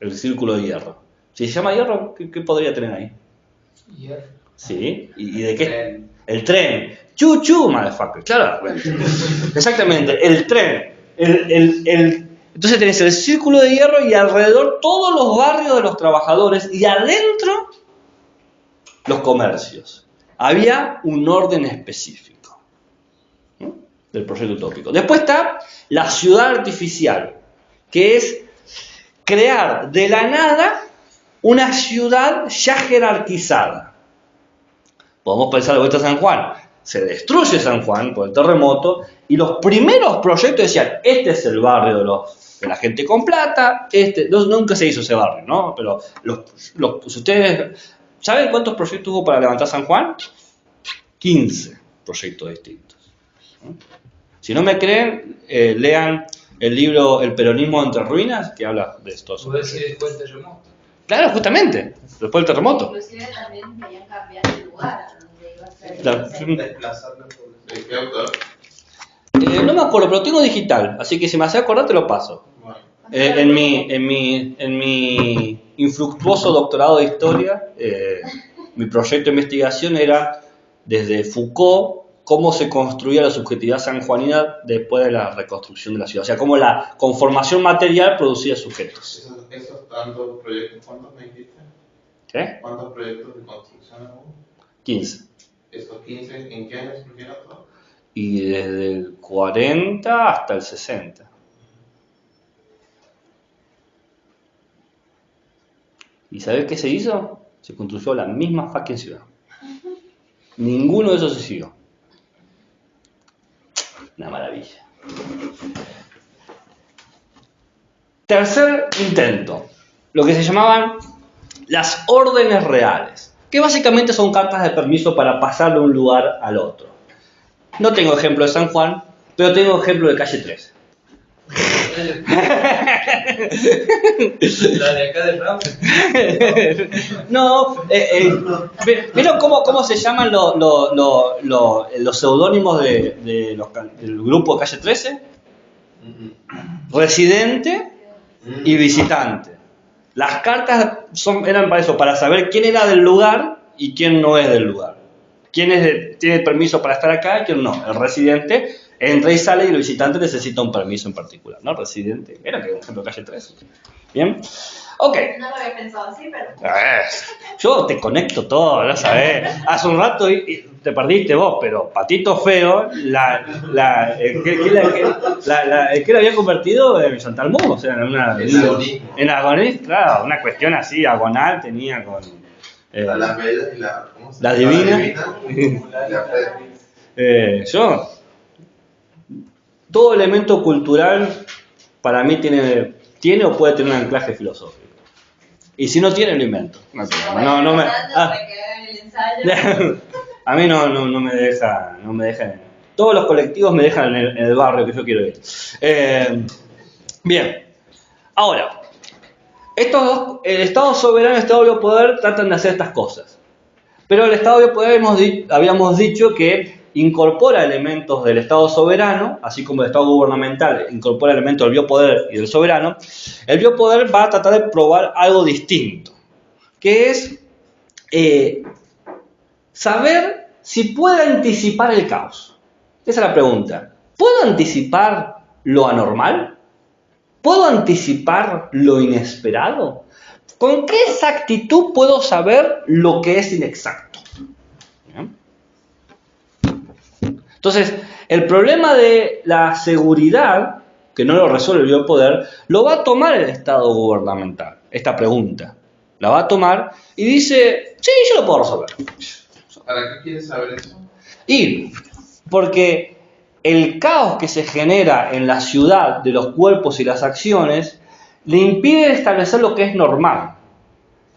El Círculo de Hierro. Si se llama Hierro, ¿qué podría tener ahí? Hierro. ¿Sí? ¿Y de qué? El tren. Chuchu, motherfucker. Claro. Exactamente, el tren. Entonces tenés el Círculo de Hierro y alrededor todos los barrios de los trabajadores y adentro los comercios. Había un orden específico, ¿no?, del proyecto utópico. Después está la ciudad artificial, que es crear de la nada una ciudad ya jerarquizada. Podemos pensar de vuelta a San Juan. Se destruye San Juan por el terremoto y los primeros proyectos decían, este es el barrio de la gente con plata, nunca se hizo ese barrio, ¿no? Pero si ustedes ¿saben cuántos proyectos hubo para levantar San Juan? 15 proyectos distintos, ¿no? Si no me creen, lean el libro El peronismo entre ruinas, que habla de esto. ¿Puede ser después del terremoto? Claro, justamente, después del terremoto. Inclusive también querían cambiar el lugar donde iba a ser Claro. el centro. Desplazarlo por ¿De qué autor? No me acuerdo, pero tengo digital, así que si me hace acordar te lo paso. Bueno, En mi infructuoso doctorado de historia, mi proyecto de investigación era desde Foucault cómo se construía la subjetividad sanjuanina después de la reconstrucción de la ciudad. O sea, cómo la conformación material producía sujetos. esos tantos proyectos, ¿cuántos me dijiste? ¿Qué? ¿Cuántos proyectos de construcción hubo? 15. ¿Esos 15 en qué años surgieron todos? Y desde el 40 hasta el 60. ¿Y sabés qué se hizo? Se construyó la misma fucking ciudad. Ninguno de esos se siguió. Una maravilla. Tercer intento. Lo que se llamaban las órdenes reales. Que básicamente son cartas de permiso para pasar de un lugar al otro. No tengo ejemplo de San Juan, pero tengo ejemplo de Calle 13. La de acá de Francia. No, ¿vieron cómo se llaman los seudónimos del grupo de Calle 13? Residente y visitante. Las cartas eran para eso, para saber quién era del lugar y quién no es del lugar. Quién tiene permiso para estar acá y quién no. El residente entra y sale y el visitante necesita un permiso en particular, ¿no? Residente, era que un ejemplo de Calle 13. Bien. Ok. No lo había pensado así, pero... Yo te conecto todo, ¿no sabés? Hace un rato y te perdiste vos, pero Patito Feo, el que lo había convertido en Chantalmú, o sea, en agonismo, claro, una cuestión así, agonal tenía con... las bellas y la... ¿cómo se La llama? divina. La fe. Yo, todo elemento cultural para mí tiene o puede tener un anclaje filosófico. Y si no tiene, lo invento. No me, a mí no me deja, todos los colectivos me dejan en el barrio que yo quiero ir. Bien, ahora, estos dos, el Estado soberano y el Estado biopoder tratan de hacer estas cosas. Pero el Estado biopoder habíamos dicho que incorpora elementos del Estado soberano, así como el Estado gubernamental incorpora elementos del biopoder y del soberano. El biopoder va a tratar de probar algo distinto, que es saber si puede anticipar el caos. Esa es la pregunta. ¿Puedo anticipar lo anormal? ¿Puedo anticipar lo inesperado? ¿Con qué exactitud puedo saber lo que es inexacto? ¿Bien? Entonces, el problema de la seguridad, que no lo resuelve el biopoder, lo va a tomar el Estado gubernamental, esta pregunta. La va a tomar y dice, sí, yo lo puedo resolver. ¿Para qué quieres saber eso? Y porque el caos que se genera en la ciudad de los cuerpos y las acciones le impide establecer lo que es normal.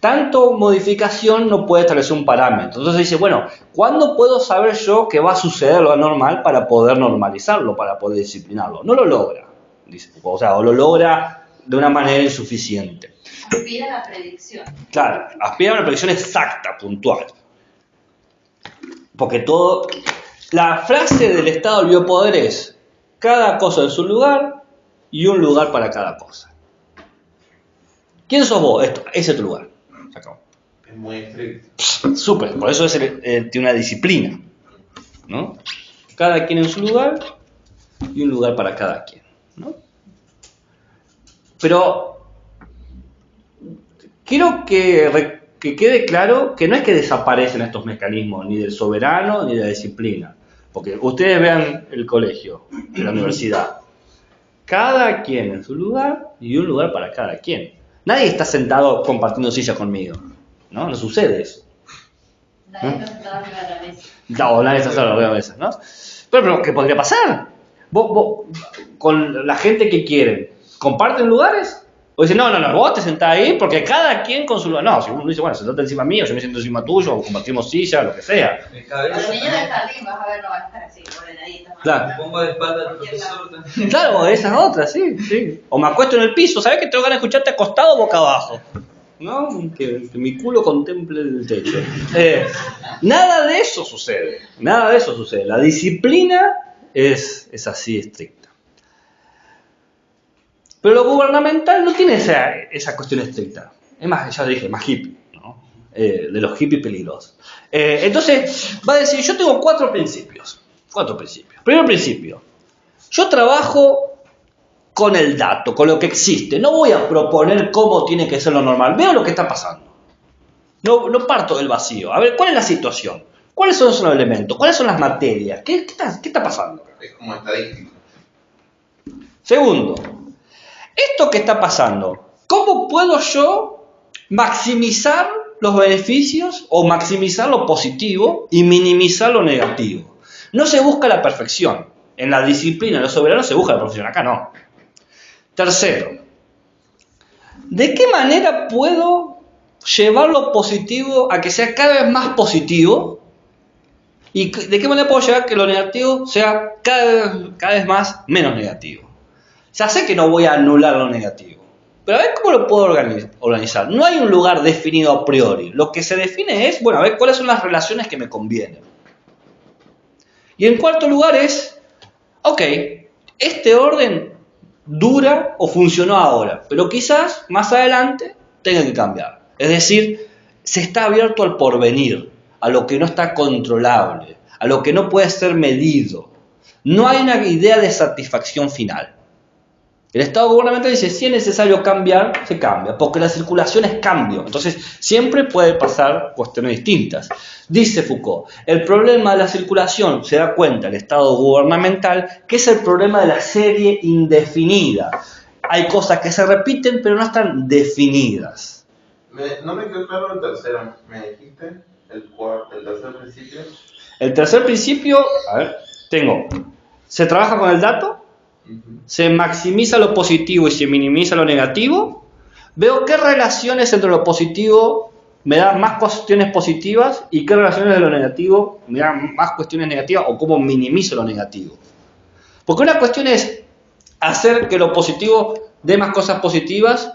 Tanto modificación no puede establecer un parámetro. Entonces dice, bueno, ¿cuándo puedo saber yo que va a suceder lo anormal para poder normalizarlo, para poder disciplinarlo? No lo logra. Dice, o sea, o lo logra de una manera insuficiente. Aspira a la predicción. Claro, aspira a una predicción exacta, puntual. Porque la frase del Estado del biopoder es, cada cosa en su lugar y un lugar para cada cosa. ¿Quién sos vos? Ese es tu lugar. Se acabó. Es muy estricto. Súper, por eso tiene una disciplina, ¿no? Cada quien en su lugar y un lugar para cada quien, ¿no? Pero quiero que quede claro que no es que desaparecen estos mecanismos ni del soberano ni de la disciplina, porque ustedes vean el colegio, la universidad, cada quien en su lugar y un lugar para cada quien. Nadie está sentado compartiendo silla conmigo, ¿no? No sucede eso. Nadie está sentado arriba de la mesa. No, nadie está sentado arriba de la mesa, ¿no? Pero ¿qué podría pasar? Vos, con la gente que quieren, ¿comparten lugares? O dicen, no, vos te sentás ahí porque cada quien con su lugar. No, si uno dice, bueno, sentate encima mío, yo me siento encima tuyo, o compartimos silla, lo que sea. A los niños del jardín, vas a ver, no van a estar así, ordenaditos. Claro. Me pongo de espalda al profesor también. Claro, esas otras, sí. O me acuesto en el piso, ¿sabés que tengo ganas de escucharte acostado o boca abajo? ¿No? Que mi culo contemple el techo. Nada de eso sucede. La disciplina es así estricta. Pero lo gubernamental no tiene esa cuestión estricta. Es más, ya dije, más hippie, ¿no? De los hippies peligrosos. Entonces, va a decir, yo tengo 4 principios. Primer principio, yo trabajo con el dato, con lo que existe. No voy a proponer cómo tiene que ser lo normal. Veo lo que está pasando. No parto del vacío. A ver, ¿cuál es la situación? ¿Cuáles son los elementos? ¿Cuáles son las materias? ¿Qué está pasando? Es como estadístico. Segundo, esto que está pasando, ¿cómo puedo yo maximizar los beneficios o maximizar lo positivo y minimizar lo negativo? No se busca la perfección. En la disciplina, en lo soberano se busca la perfección. Acá no. Tercero, ¿de qué manera puedo llevar lo positivo a que sea cada vez más positivo? ¿Y de qué manera puedo llevar que lo negativo sea cada vez más menos negativo? Ya sé que no voy a anular lo negativo, pero a ver cómo lo puedo organizar. No hay un lugar definido a priori. Lo que se define es, bueno, a ver cuáles son las relaciones que me convienen. Y en cuarto lugar es, ok, este orden dura o funcionó ahora, pero quizás más adelante tenga que cambiar. Es decir, se está abierto al porvenir, a lo que no está controlable, a lo que no puede ser medido. No hay una idea de satisfacción final. El Estado gubernamental dice, si es necesario cambiar, se cambia, porque la circulación es cambio. Entonces, siempre puede pasar cuestiones distintas. Dice Foucault, el problema de la circulación, se da cuenta el Estado gubernamental, que es el problema de la serie indefinida. Hay cosas que se repiten, pero no están definidas. No me quedó claro el tercero. ¿Me dijiste el tercer principio? El tercer principio, a ver, se trabaja con el dato, se maximiza lo positivo y se minimiza lo negativo. Veo qué relaciones entre lo positivo me dan más cuestiones positivas y qué relaciones de lo negativo me dan más cuestiones negativas o cómo minimizo lo negativo. Porque una cuestión es hacer que lo positivo dé más cosas positivas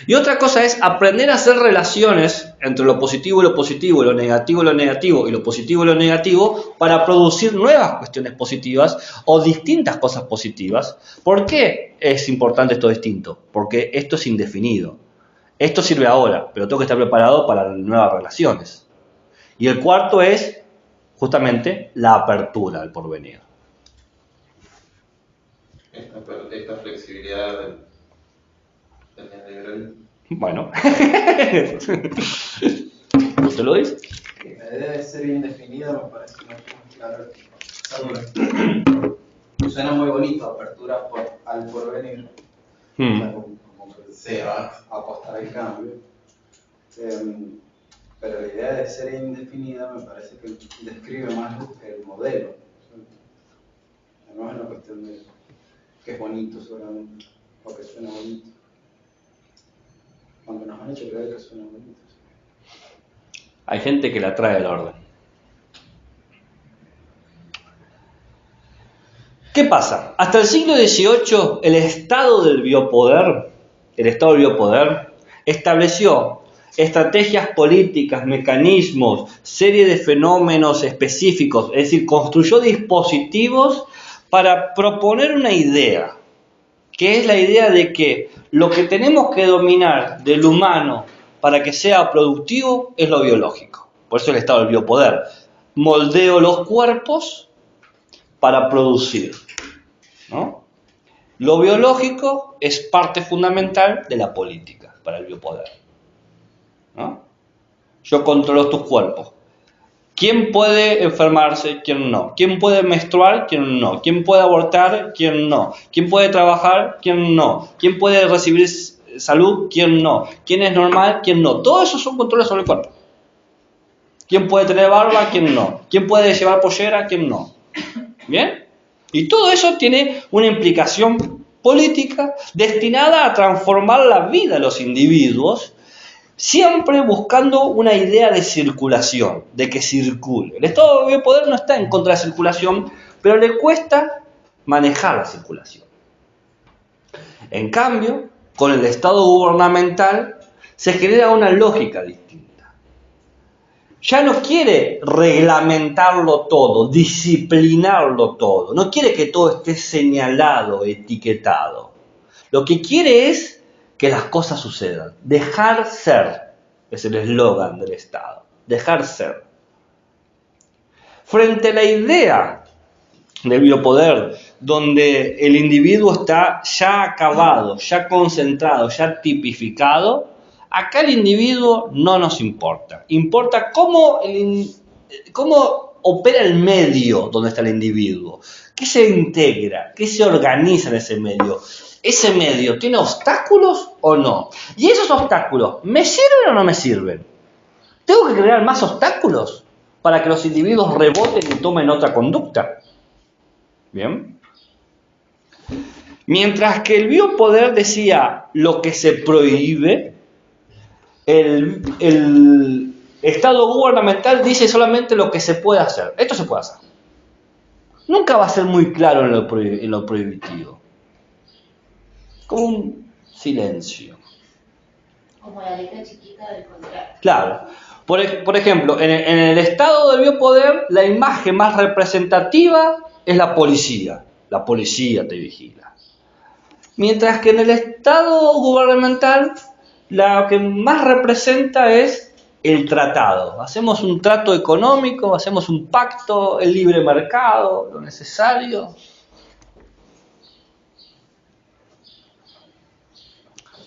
y otra cosa es aprender a hacer relaciones entre lo positivo y lo positivo, y lo negativo y lo negativo, y lo positivo y lo negativo, para producir nuevas cuestiones positivas o distintas cosas positivas. ¿Por qué es importante esto distinto? Porque esto es indefinido. Esto sirve ahora, pero tengo que estar preparado para nuevas relaciones. Y el cuarto es, justamente, la apertura al porvenir. Esta flexibilidad del neoliberalismo. Bueno, ¿usted lo dice? La idea de ser indefinida me parece muy claro. Suena muy bonito, apertura al porvenir. O sea, como que se va a apostar al cambio. Pero la idea de ser indefinida me parece que describe más el modelo. No es una cuestión de que es bonito solamente, o que suena bonito. Aunque nos han hecho creer que suena bonito. Hay gente que la trae al orden. ¿Qué pasa? Hasta el siglo XVIII, el Estado del biopoder, estableció estrategias políticas, mecanismos, serie de fenómenos específicos, es decir, construyó dispositivos para proponer una idea, que es la idea de que lo que tenemos que dominar del humano para que sea productivo es lo biológico. Por eso el Estado del biopoder. Moldeo los cuerpos para producir, ¿no? Lo biológico es parte fundamental de la política para el biopoder, ¿no? Yo controlo tus cuerpos. ¿Quién puede enfermarse? ¿Quién no? ¿Quién puede menstruar? ¿Quién no? ¿Quién puede abortar? ¿Quién no? ¿Quién puede trabajar? ¿Quién no? ¿Quién puede recibir salud? ¿Quién no? ¿Quién es normal? ¿Quién no? Todo eso son controles sobre el cuerpo. ¿Quién puede tener barba? ¿Quién no? ¿Quién puede llevar pollera? ¿Quién no? ¿Bien? Y todo eso tiene una implicación política destinada a transformar la vida de los individuos, siempre buscando una idea de circulación, de que circule. El Estado del biopoder no está en contra de la circulación, pero le cuesta manejar la circulación. En cambio, con el Estado gubernamental se genera una lógica distinta. Ya no quiere reglamentarlo todo, disciplinarlo todo, no quiere que todo esté señalado, etiquetado. Lo que quiere es que las cosas sucedan. Dejar ser es el eslogan del Estado. Dejar ser. Frente a la idea del biopoder, donde el individuo está ya acabado, ya concentrado, ya tipificado, acá el individuo no nos importa. Importa cómo opera el medio donde está el individuo. ¿Qué se integra? ¿Qué se organiza en ese medio? ¿Ese medio tiene obstáculos o no? ¿Y esos obstáculos me sirven o no me sirven? ¿Tengo que crear más obstáculos para que los individuos reboten y tomen otra conducta? ¿Bien? Mientras que el biopoder decía lo que se prohíbe, el Estado gubernamental dice solamente lo que se puede hacer. Esto se puede hacer. Nunca va a ser muy claro en lo prohibitivo. Como un silencio. Como la letra chiquita del contrato. Claro. Por ejemplo, en el Estado del biopoder, la imagen más representativa es la policía. La policía te vigila. Mientras que en el Estado gubernamental, lo que más representa es el tratado. Hacemos un trato económico, hacemos un pacto, el libre mercado, lo necesario.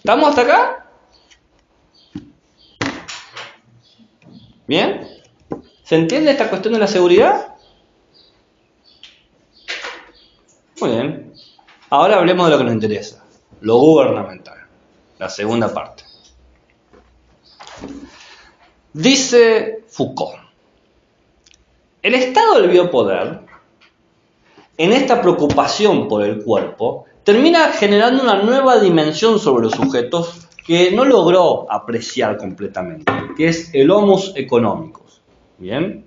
¿Estamos hasta acá? ¿Bien? ¿Se entiende esta cuestión de la seguridad? Muy bien. Ahora hablemos de lo que nos interesa, lo gubernamental, la segunda parte. Dice Foucault, el estado del biopoder, en esta preocupación por el cuerpo, termina generando una nueva dimensión sobre los sujetos que no logró apreciar completamente, que es el homus economicus, ¿bien?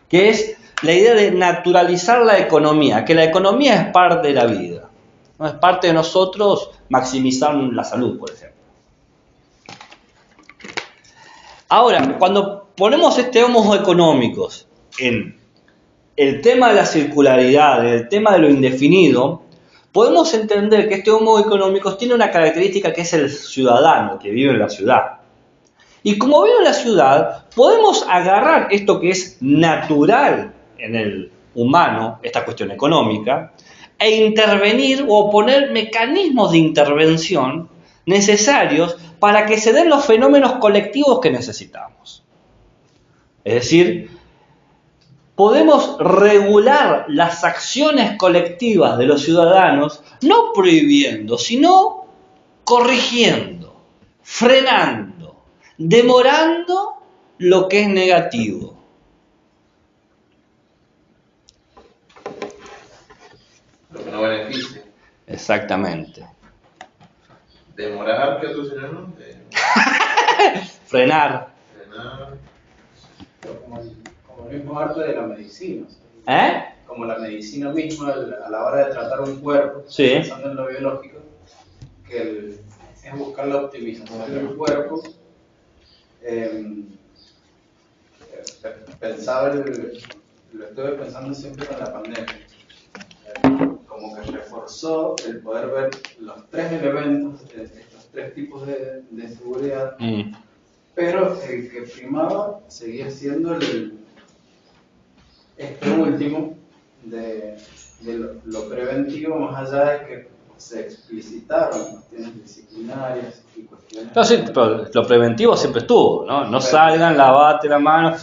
Que es la idea de naturalizar la economía, que la economía es parte de la vida, ¿no? Es parte de nosotros maximizar la salud, por ejemplo. Ahora, cuando ponemos este homus economicus en el tema de la circularidad, en el tema de lo indefinido, podemos entender que este homo económicos tiene una característica que es el ciudadano que vive en la ciudad. Y como vive en la ciudad, podemos agarrar esto que es natural en el humano, esta cuestión económica, e intervenir o poner mecanismos de intervención necesarios para que se den los fenómenos colectivos que necesitamos. Es decir, podemos regular las acciones colectivas de los ciudadanos, no prohibiendo, sino corrigiendo, frenando, demorando lo que es negativo. Lo que no beneficia. Exactamente. Demorar, ¿qué otro sinónimo? Frenar. Frenar. Como el mismo arte de la medicina. Como la medicina misma, a la hora de tratar un cuerpo, Sí. pensando en lo biológico, que es buscar la optimización del cuerpo. Lo estuve pensando siempre con la pandemia. Como que reforzó el poder ver los tres elementos, estos tres tipos de seguridad, pero el que primaba seguía siendo este último de lo preventivo, más allá de que se explicitaron cuestiones disciplinarias y cuestiones... No, sí, pero lo preventivo siempre estuvo, ¿no? No salgan, lavate la mano,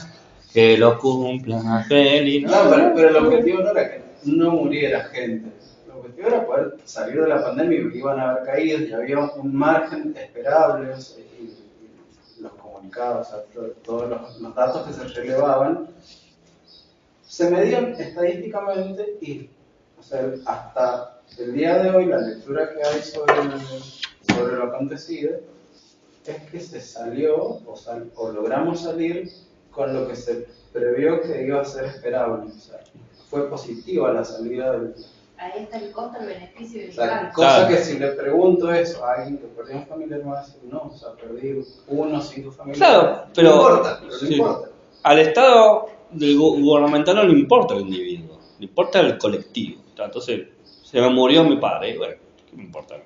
que lo cumplan feliz. No, pero el objetivo no era que no muriera gente. El objetivo era poder salir de la pandemia y iban a haber caído y había un margen esperable y los comunicados, o sea, todos los datos que se relevaban se medían estadísticamente y, o sea, hasta el día de hoy la lectura que hay sobre lo acontecido es que se salió o logramos salir con lo que se previó que iba a ser esperable. O sea, fue positiva la salida del... Ahí está el costo, el beneficio y el O sea, cambio. cosa Claro. que si le pregunto eso a alguien que perdió un familiar, me va a decir, no, o sea, perdí 1 o 5 familiares. Claro, pero... No importa, pero no sí. importa. Al Estado gubernamental no le importa el individuo, le importa el colectivo. Entonces, se me murió mi padre, bueno, ¿qué me importa?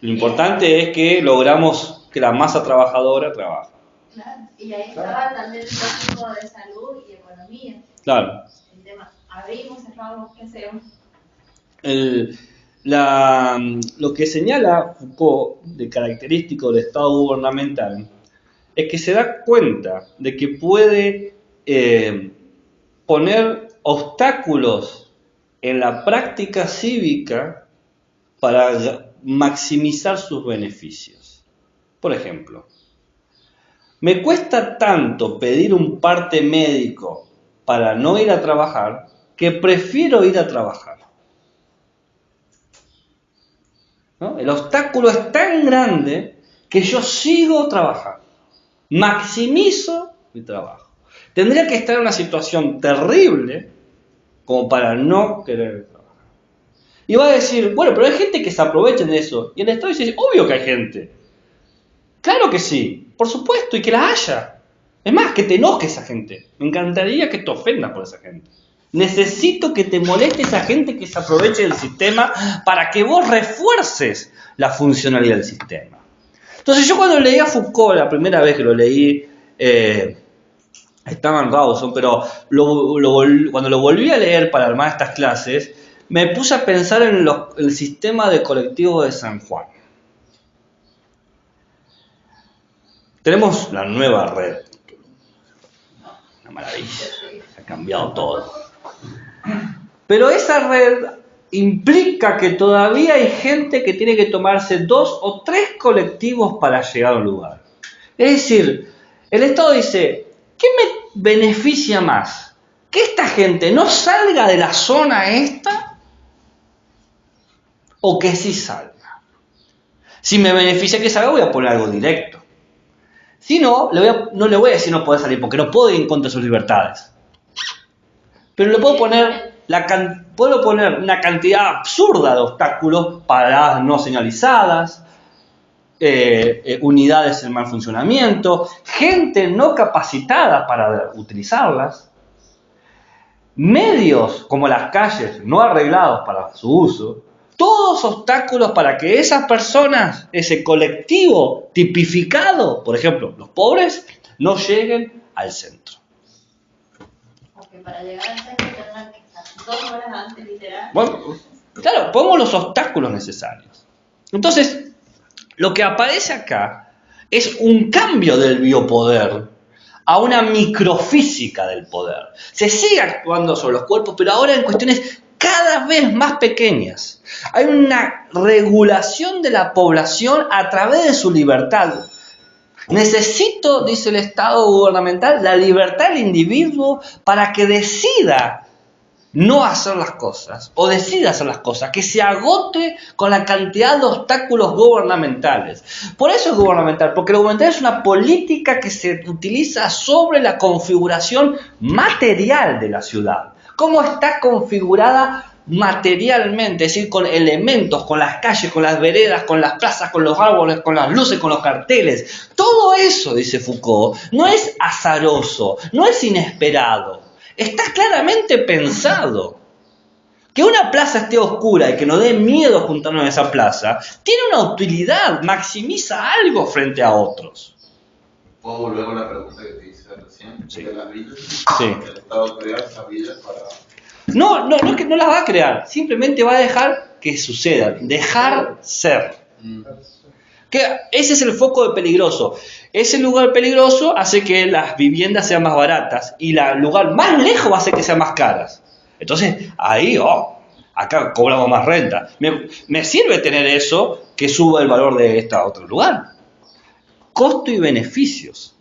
Lo importante es que logramos que la masa trabajadora trabaje. Claro. Y ahí estaba también el tópico de salud y economía. Claro. El tema, abrimos, cerramos, ¿qué hacemos? Lo que señala Foucault de característico del Estado gubernamental es que se da cuenta de que puede poner obstáculos en la práctica cívica para maximizar sus beneficios. Por ejemplo, me cuesta tanto pedir un parte médico para no ir a trabajar que prefiero ir a trabajar. ¿No? El obstáculo es tan grande que yo sigo trabajando, maximizo mi trabajo. Tendría que estar en una situación terrible como para no querer trabajar. Y va a decir, bueno, pero hay gente que se aprovecha de eso. Y el Estado dice, obvio que hay gente. Claro que sí, por supuesto, y que la haya. Es más, que te enoje esa gente. Me encantaría que te ofendas por esa gente. Necesito que te moleste esa gente que se aproveche del sistema para que vos refuerces la funcionalidad del sistema. Entonces yo cuando leí a Foucault, la primera vez que lo leí, estaba en Rawson, pero cuando lo volví a leer para armar estas clases, me puse a pensar en el sistema de colectivos de San Juan. tenemos la nueva red. Una maravilla, ha cambiado todo. Pero esa red implica que todavía hay gente que tiene que tomarse 2 o 3 colectivos para llegar a un lugar. Es decir, el Estado dice, ¿qué me beneficia más? ¿Que esta gente no salga de la zona esta? ¿O que sí salga? Si me beneficia que salga, voy a poner algo directo. Si no, no le voy a decir no puede salir, porque no puedo ir en contra de sus libertades. Pero le puedo poner una cantidad absurda de obstáculos, paradas no señalizadas, unidades en mal funcionamiento, gente no capacitada para utilizarlas, medios como las calles no arreglados para su uso, todos obstáculos para que esas personas, ese colectivo tipificado, por ejemplo, los pobres, no lleguen al centro. Porque para llegar al centro tendrán que estar 2 horas antes, literal. Bueno, claro, pongo los obstáculos necesarios. Entonces, lo que aparece acá es un cambio del biopoder a una microfísica del poder. Se sigue actuando sobre los cuerpos, pero ahora en cuestiones cada vez más pequeñas. Hay una regulación de la población a través de su libertad. Necesito, dice el Estado gubernamental, la libertad del individuo para que decida no hacer las cosas, o decida hacer las cosas, que se agote con la cantidad de obstáculos gubernamentales. Por eso es gubernamental, porque lo gubernamental es una política que se utiliza sobre la configuración material de la ciudad. ¿Cómo está configurada materialmente? Es decir, con elementos, con las calles, con las veredas, con las plazas, con los árboles, con las luces, con los carteles. Todo eso, dice Foucault, no es azaroso, no es inesperado. Está claramente pensado. Que una plaza esté oscura y que nos dé miedo juntarnos en esa plaza, tiene una utilidad, maximiza algo frente a otros. ¿Puedo volver con la pregunta que te hice recién? Sí. De las villas. Sí. El Estado crea esas villas para... No es que no las va a crear, simplemente va a dejar que sucedan, dejar ser. Que ese es el foco de peligroso. Ese lugar peligroso hace que las viviendas sean más baratas y el lugar más lejos hace que sean más caras. Entonces, ahí, acá cobramos más renta. Me sirve tener eso que suba el valor de este otro lugar. Costo y beneficios.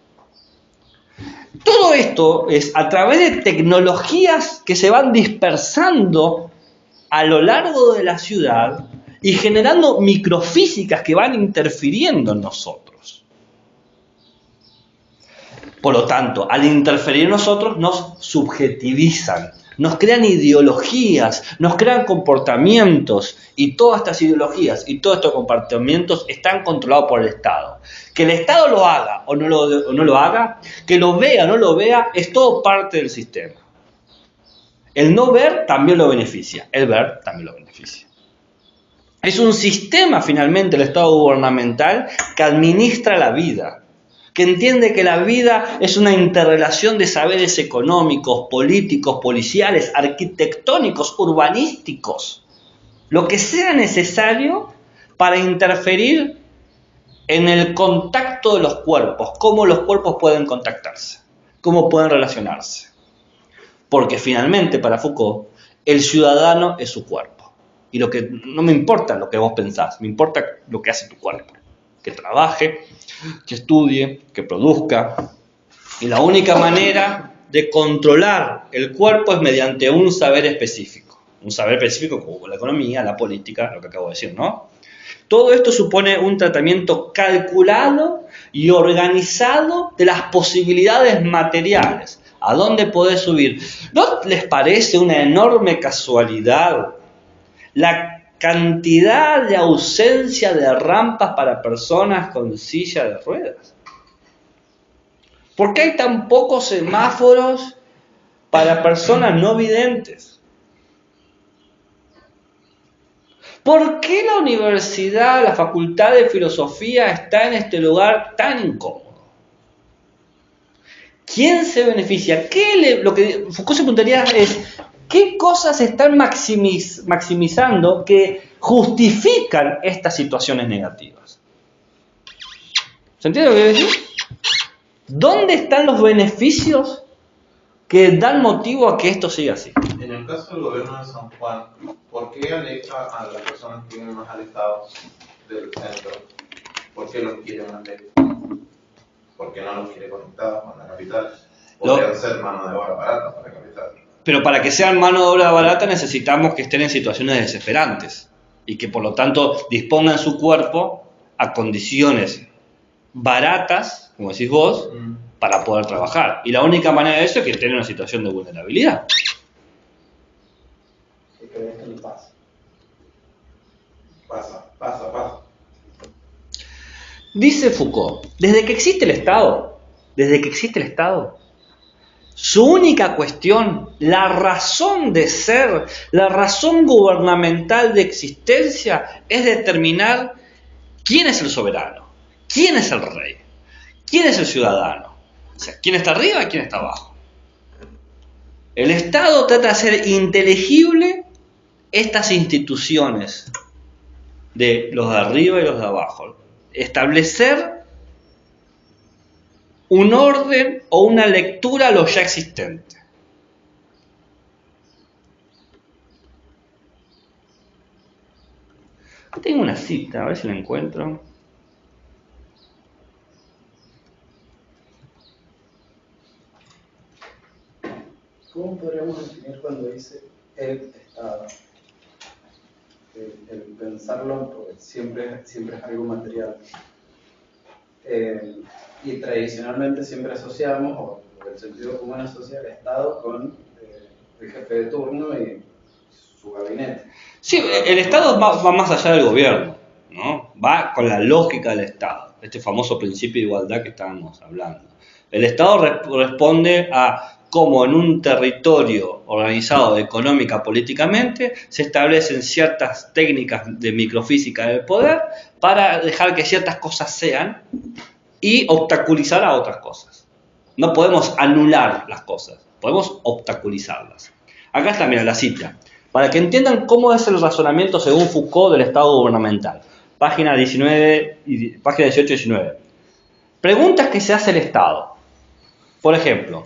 Todo esto es a través de tecnologías que se van dispersando a lo largo de la ciudad y generando microfísicas que van interfiriendo en nosotros. Por lo tanto, al interferir en nosotros, nos subjetivizan, nos crean ideologías, nos crean comportamientos, y todas estas ideologías y todos estos comportamientos están controlados por el Estado. Que el Estado lo haga o no lo haga, que lo vea o no lo vea, es todo parte del sistema. El no ver también lo beneficia, el ver también lo beneficia. Es un sistema, finalmente, el Estado gubernamental que administra la vida, que entiende que la vida es una interrelación de saberes económicos, políticos, policiales, arquitectónicos, urbanísticos, lo que sea necesario para interferir en el contacto de los cuerpos, cómo los cuerpos pueden contactarse, cómo pueden relacionarse. Porque finalmente, para Foucault, el ciudadano es su cuerpo. Y no me importa lo que vos pensás, me importa lo que hace tu cuerpo. Que trabaje, que estudie, que produzca. Y la única manera de controlar el cuerpo es mediante un saber específico. Un saber específico como la economía, la política, lo que acabo de decir, ¿no? Todo esto supone un tratamiento calculado y organizado de las posibilidades materiales. ¿A dónde podés subir? ¿No les parece una enorme casualidad la cantidad de ausencia de rampas para personas con silla de ruedas? ¿Por qué hay tan pocos semáforos para personas no videntes? ¿Por qué la universidad, la facultad de filosofía está en este lugar tan incómodo? ¿Quién se beneficia? Lo que Foucault se preguntaría es, ¿qué cosas están maximizando que justifican estas situaciones negativas? ¿Se entiende lo que quiero decir? ¿Dónde están los beneficios que dan motivo a que esto siga así? En el caso del gobierno de San Juan, ¿por qué aleja a las personas que viven más alejados del centro? ¿Por qué los quiere más lejos? ¿Por qué no los quiere conectados con la capital? Podrían ser mano de obra barata para la capital. Pero para que sean mano de obra barata necesitamos que estén en situaciones desesperantes y que por lo tanto dispongan su cuerpo a condiciones baratas, como decís vos, para poder trabajar. Y la única manera de eso es que estén en una situación de vulnerabilidad. ¿Qué crees que le pasa? Pasa. Dice Foucault, desde que existe el Estado, su única cuestión, la razón de ser, la razón gubernamental de existencia es determinar quién es el soberano, quién es el rey, quién es el ciudadano, o sea, quién está arriba y quién está abajo. El Estado trata de hacer inteligible estas instituciones de los de arriba y los de abajo, establecer un orden o una lectura a lo ya existente. Tengo una cita, a ver si la encuentro. ¿Cómo podríamos definir cuando dice el Estado? El pensarlo, porque siempre es algo material. Y tradicionalmente siempre asociamos, o el sentido común asocia el Estado con el jefe de turno y su gabinete. Sí, el Estado va más allá del gobierno, ¿no? Va con la lógica del Estado, este famoso principio de igualdad que estábamos hablando. El Estado responde a cómo en un territorio organizado económica políticamente se establecen ciertas técnicas de microfísica del poder para dejar que ciertas cosas sean y obstaculizar a otras cosas. No podemos anular las cosas, podemos obstaculizarlas. Acá está, mira, la cita. Para que entiendan cómo es el razonamiento según Foucault del Estado gubernamental. Página 18 y 19. Preguntas que se hace el Estado. Por ejemplo,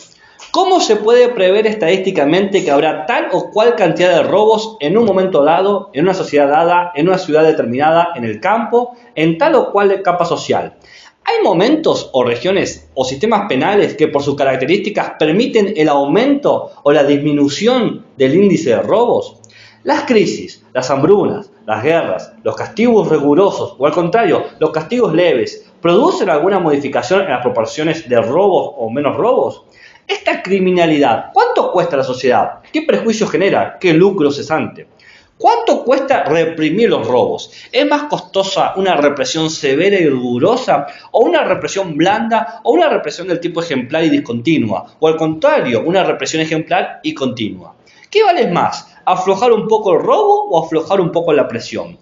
¿cómo se puede prever estadísticamente que habrá tal o cual cantidad de robos en un momento dado, en una sociedad dada, en una ciudad determinada, en el campo, en tal o cual capa social? ¿Hay momentos o regiones o sistemas penales que por sus características permiten el aumento o la disminución del índice de robos? Las crisis, las hambrunas, las guerras, los castigos rigurosos o al contrario, los castigos leves, ¿producen alguna modificación en las proporciones de robos o menos robos? Esta criminalidad, ¿cuánto cuesta a la sociedad? ¿Qué prejuicio genera? ¿Qué lucro cesante? ¿Cuánto cuesta reprimir los robos? ¿Es más costosa una represión severa y rigurosa o una represión blanda o una represión del tipo ejemplar y discontinua? O al contrario, una represión ejemplar y continua. ¿Qué vale más? ¿Aflojar un poco el robo o aflojar un poco la presión?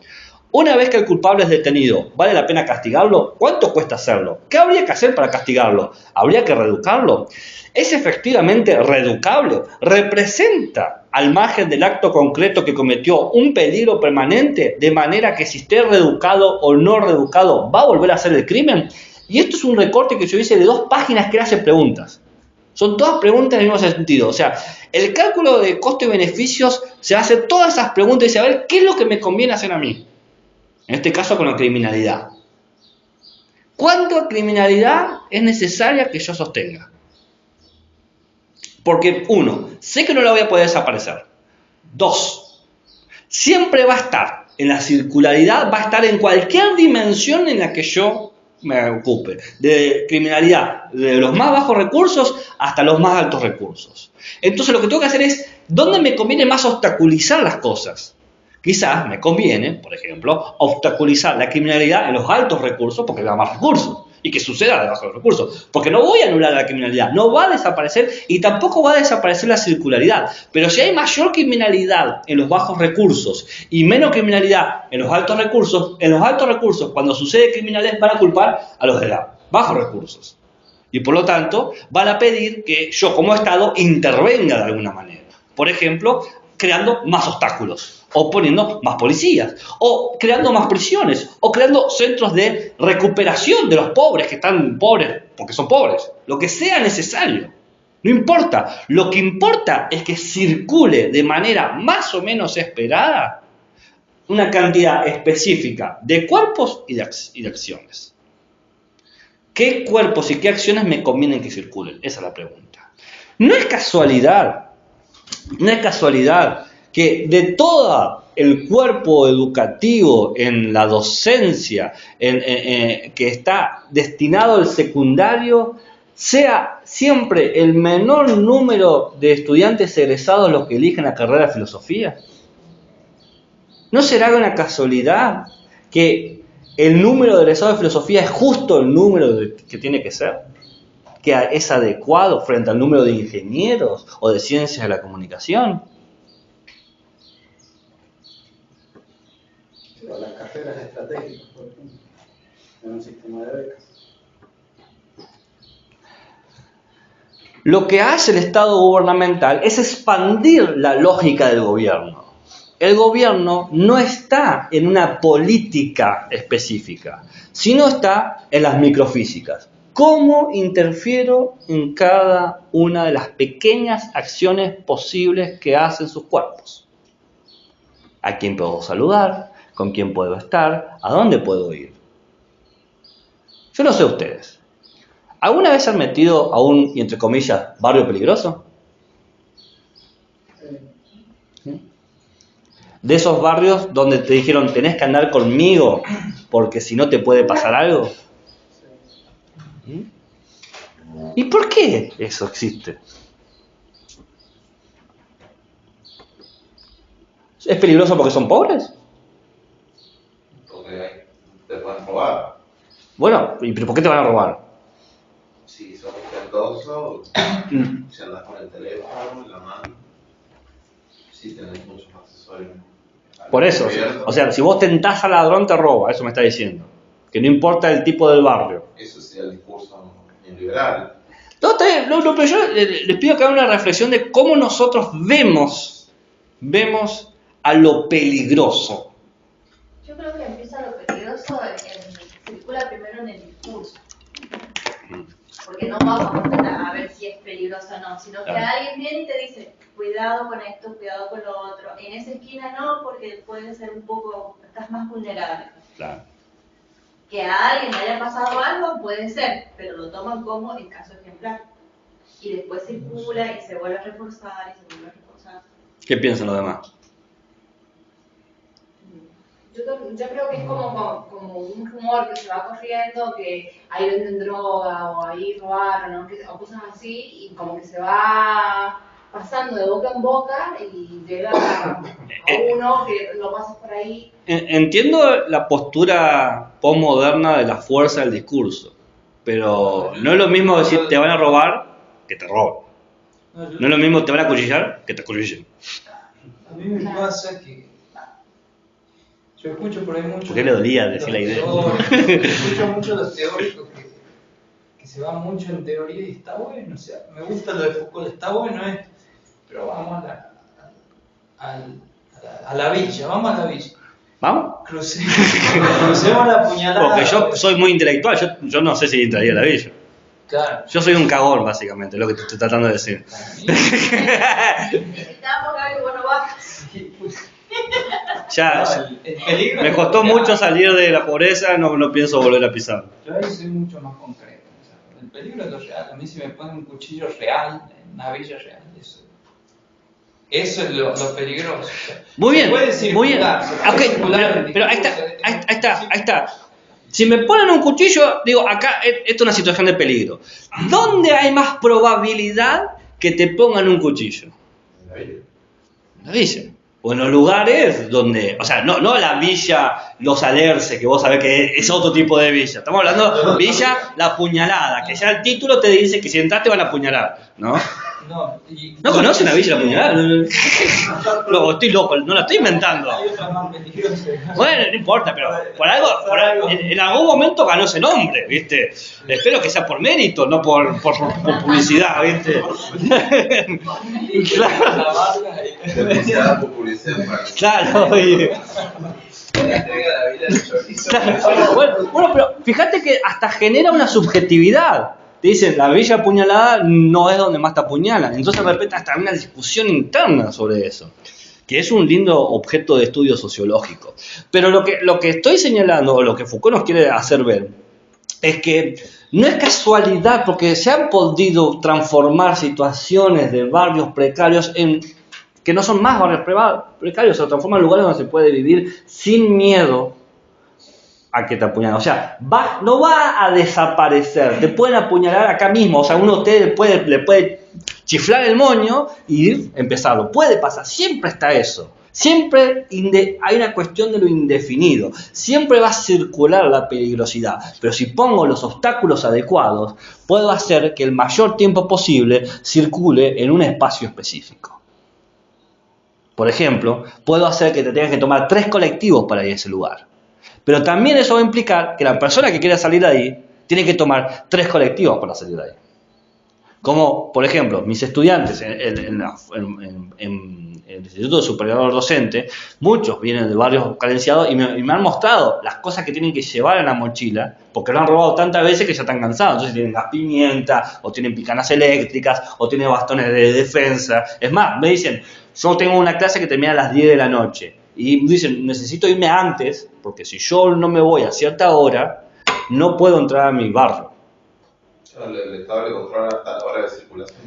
Una vez que el culpable es detenido, ¿vale la pena castigarlo? ¿Cuánto cuesta hacerlo? ¿Qué habría que hacer para castigarlo? ¿Habría que reeducarlo? ¿Es efectivamente reeducable? ¿Representa, al margen del acto concreto que cometió, un peligro permanente, de manera que si esté reeducado o no reeducado, va a volver a hacer el crimen? Y esto es un recorte que yo hice de 2 páginas que hace preguntas. Son todas preguntas en el mismo sentido. O sea, el cálculo de costo y beneficios se hace todas esas preguntas y dice, a ver, ¿qué es lo que me conviene hacer a mí? En este caso con la criminalidad. ¿Cuánta criminalidad es necesaria que yo sostenga? Porque 1, sé que no la voy a poder desaparecer. 2, siempre va a estar en la circularidad, va a estar en cualquier dimensión en la que yo me ocupe. De criminalidad, de los más bajos recursos hasta los más altos recursos. Entonces lo que tengo que hacer es, ¿dónde me conviene más obstaculizar las cosas? Quizás me conviene, por ejemplo, obstaculizar la criminalidad en los altos recursos porque da más recursos y que suceda debajo de los recursos. Porque no voy a anular la criminalidad, no va a desaparecer y tampoco va a desaparecer la circularidad. Pero si hay mayor criminalidad en los bajos recursos y menos criminalidad en los altos recursos, cuando sucede criminalidad van a culpar a los de los bajos recursos. Y por lo tanto van a pedir que yo como Estado intervenga de alguna manera. Por ejemplo, creando más obstáculos, o poniendo más policías, o creando más prisiones, o creando centros de recuperación de los pobres que están pobres porque son pobres, lo que sea necesario. No importa. Lo que importa es que circule de manera más o menos esperada una cantidad específica de cuerpos y de acciones. ¿Qué cuerpos y qué acciones me convienen que circulen? Esa es la pregunta. No es casualidad que de todo el cuerpo educativo en la docencia que está destinado al secundario sea siempre el menor número de estudiantes egresados los que eligen la carrera de filosofía. ¿No será una casualidad que el número de egresados de filosofía es justo el número que tiene que ser? ¿Que es adecuado frente al número de ingenieros o de ciencias de la comunicación? O las carreras estratégicas, por ejemplo, en un sistema de becas. Lo que hace el Estado gubernamental es expandir la lógica del gobierno. El gobierno no está en una política específica, sino está en las microfísicas. ¿Cómo interfiero en cada una de las pequeñas acciones posibles que hacen sus cuerpos? ¿A quién puedo saludar? ¿Con quién puedo estar? ¿A dónde puedo ir? Yo no sé ustedes. ¿Alguna vez se han metido a un, y entre comillas, barrio peligroso? De esos barrios donde te dijeron tenés que andar conmigo porque si no te puede pasar algo. ¿Y por qué eso existe? ¿Es peligroso porque son pobres? Porque te pueden robar. Bueno, ¿y por qué te van a robar? Si sos ostentoso, si andas con el teléfono en la mano, si tenés muchos accesorios. Por eso, o sea, si vos tentás al ladrón te roba, eso me está diciendo. Que no importa el tipo del barrio. Eso sería el discurso neoliberal. No, pero yo les pido que hagan una reflexión de cómo nosotros vemos a lo peligroso. Yo creo que empieza lo peligroso, circula primero en el discurso. Porque no vamos a ver si es peligroso o no, sino que alguien viene y te dice, cuidado con esto, cuidado con lo otro. En esa esquina no, porque puede ser un poco, estás más vulnerable. Claro. Que a alguien le haya pasado algo puede ser, pero lo toman como el caso ejemplar. Y después circula y se vuelve a reforzar y se vuelve a reforzar. ¿Qué piensan los demás? Yo creo que es como un rumor que se va corriendo, que ahí venden droga o ahí robaron o cosas así, y como que se va pasando de boca en boca y llega a uno que lo pasas por ahí. Entiendo la postura postmoderna de la fuerza del discurso, pero no es lo mismo decir te van a robar que te roban. No es lo mismo te van a acuchillar que te acuchillen. A mí me pasa que yo escucho por ahí mucho. ¿Por qué le dolía decir la idea? Escucho mucho los teóricos que se van mucho en teoría y está bueno. O sea, me gusta lo de Foucault, está bueno esto. Pero vamos a la villa, vamos a la villa. ¿Vamos? Crucemos la puñalada. Porque yo soy muy intelectual, yo no sé si entraría a la villa. Claro. Yo soy un cagón, básicamente, es lo que te estoy tratando de decir. Necesitamos algo bueno baja. Ya, El peligro me costó mucho salir de la pobreza, no pienso volver a pisar. Yo ahí soy mucho más concreto. O sea, el peligro es lo real. A mí si me ponen un cuchillo real, en una villa real, eso es lo peligroso. Muy bien, puede circular, muy bien. se puede Okay, circular pero ahí está. Si me ponen un cuchillo, digo, acá esto es una situación de peligro. ¿Dónde hay más probabilidad que te pongan un cuchillo? En la villa. En la villa. O en los lugares donde, o sea, no la villa Los Alerce, que vos sabés que es otro tipo de villa. Estamos hablando de villa La Puñalada, que ya el título te dice que si entras te van a apuñalar, ¿no? ¿No conocen la villa La Puñalada? No, estoy loco, no la estoy inventando. Hay otra más peligrosa. Bueno, no importa, pero por algo en algún momento ganó ese nombre, ¿viste? Espero que sea por mérito, no por publicidad, ¿viste? Claro. Demasiada publicidad. Claro, oye. Claro, bueno, pero fíjate que hasta genera una subjetividad. te dicen la villa apuñalada no es donde más te apuñalan. Entonces de repente hasta una discusión interna sobre eso, que es un lindo objeto de estudio sociológico. Pero lo que estoy señalando, o lo que Foucault nos quiere hacer ver, es que no es casualidad, porque se han podido transformar situaciones de barrios precarios en que no son más barrios precarios, se transforman en lugares donde se puede vivir sin miedo a que te apuñalen. O sea, no va a desaparecer, te pueden apuñalar acá mismo, o sea, uno le puede chiflar el moño y empezarlo. Puede pasar, siempre está eso. Siempre hay una cuestión de lo indefinido. Siempre va a circular la peligrosidad. Pero si pongo los obstáculos adecuados, puedo hacer que el mayor tiempo posible circule en un espacio específico. Por ejemplo, puedo hacer que te tengas que tomar 3 colectivos para ir a ese lugar. Pero también eso va a implicar que la persona que quiera salir de ahí tiene que tomar 3 colectivos para salir de ahí. Como, por ejemplo, mis estudiantes en el Instituto Superior Docente, muchos vienen de barrios carenciados y me han mostrado las cosas que tienen que llevar en la mochila, porque lo han robado tantas veces que ya están cansados. Entonces tienen gas pimienta, o tienen picanas eléctricas, o tienen bastones de defensa. Es más, me dicen, yo tengo una clase que termina a las 10 de la noche. Y dicen, necesito irme antes, porque si yo no me voy a cierta hora, no puedo entrar a mi barrio. El Estado le controla hasta la hora de circulación.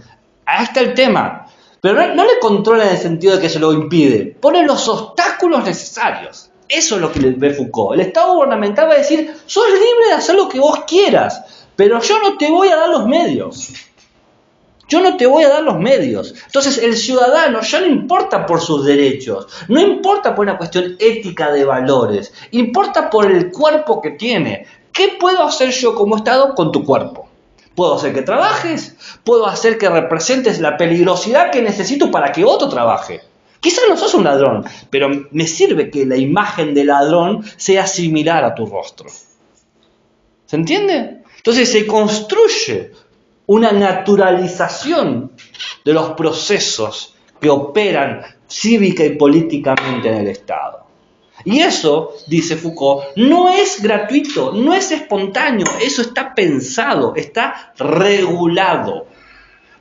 Ahí está el tema. Pero no le controla en el sentido de que se lo impide. Pone los obstáculos necesarios. Eso es lo que le ve Foucault. El Estado gubernamental va a decir, sos libre de hacer lo que vos quieras, pero yo no te voy a dar los medios. Yo no te voy a dar los medios. Entonces el ciudadano ya no importa por sus derechos, no importa por una cuestión ética de valores, importa por el cuerpo que tiene. ¿Qué puedo hacer yo como Estado con tu cuerpo? Puedo hacer que trabajes, puedo hacer que representes la peligrosidad que necesito para que otro trabaje. Quizás no sos un ladrón, pero me sirve que la imagen de ladrón sea similar a tu rostro. ¿Se entiende? Entonces se construye una naturalización de los procesos que operan cívica y políticamente en el Estado. Y eso, dice Foucault, no es gratuito, no es espontáneo, eso está pensado, está regulado.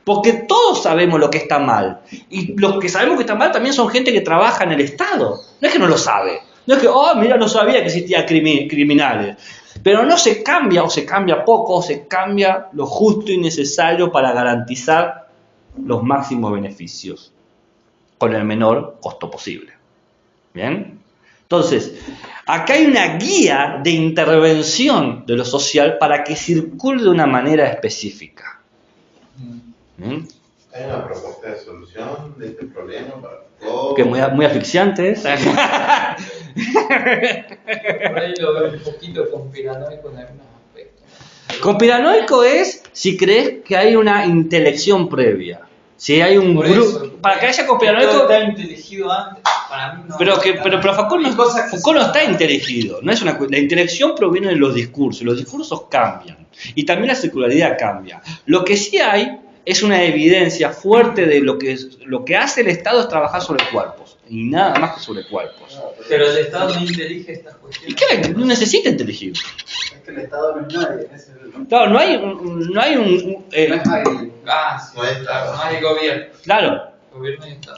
Porque todos sabemos lo que está mal. Y los que sabemos que está mal también son gente que trabaja en el Estado. No es que no lo sabe. No es que, mira, no sabía que existían criminales. Pero no se cambia, o se cambia poco, o se cambia lo justo y necesario para garantizar los máximos beneficios con el menor costo posible. ¿Bien? Entonces, acá hay una guía de intervención de lo social para que circule de una manera específica. ¿Bien? Hay una propuesta de solución de este problema para todos. Que muy asfixiante. Por ahí lo veo un poquito conspiranoico en algunos aspectos. Conspiranoico es si crees que hay una intelección previa. Si hay un Por grupo. eso, Para que haya todo conspiranoico. está inteligido antes. Para mí no. Pero Foucault no está inteligido. No es la intelección proviene de los discursos cambian. Y también la circularidad cambia. Lo que sí hay es una evidencia fuerte de lo que hace el Estado es trabajar sobre cuerpos. Y nada más que sobre cuerpos. Pero el Estado no intelige estas ¿Y cuestiones. qué? No necesita inteligir. Es que el Estado no es nadie. Claro, no hay un. No es nadie. Sí, No es Estado. no hay gobierno. Claro. Gobierno y Estado.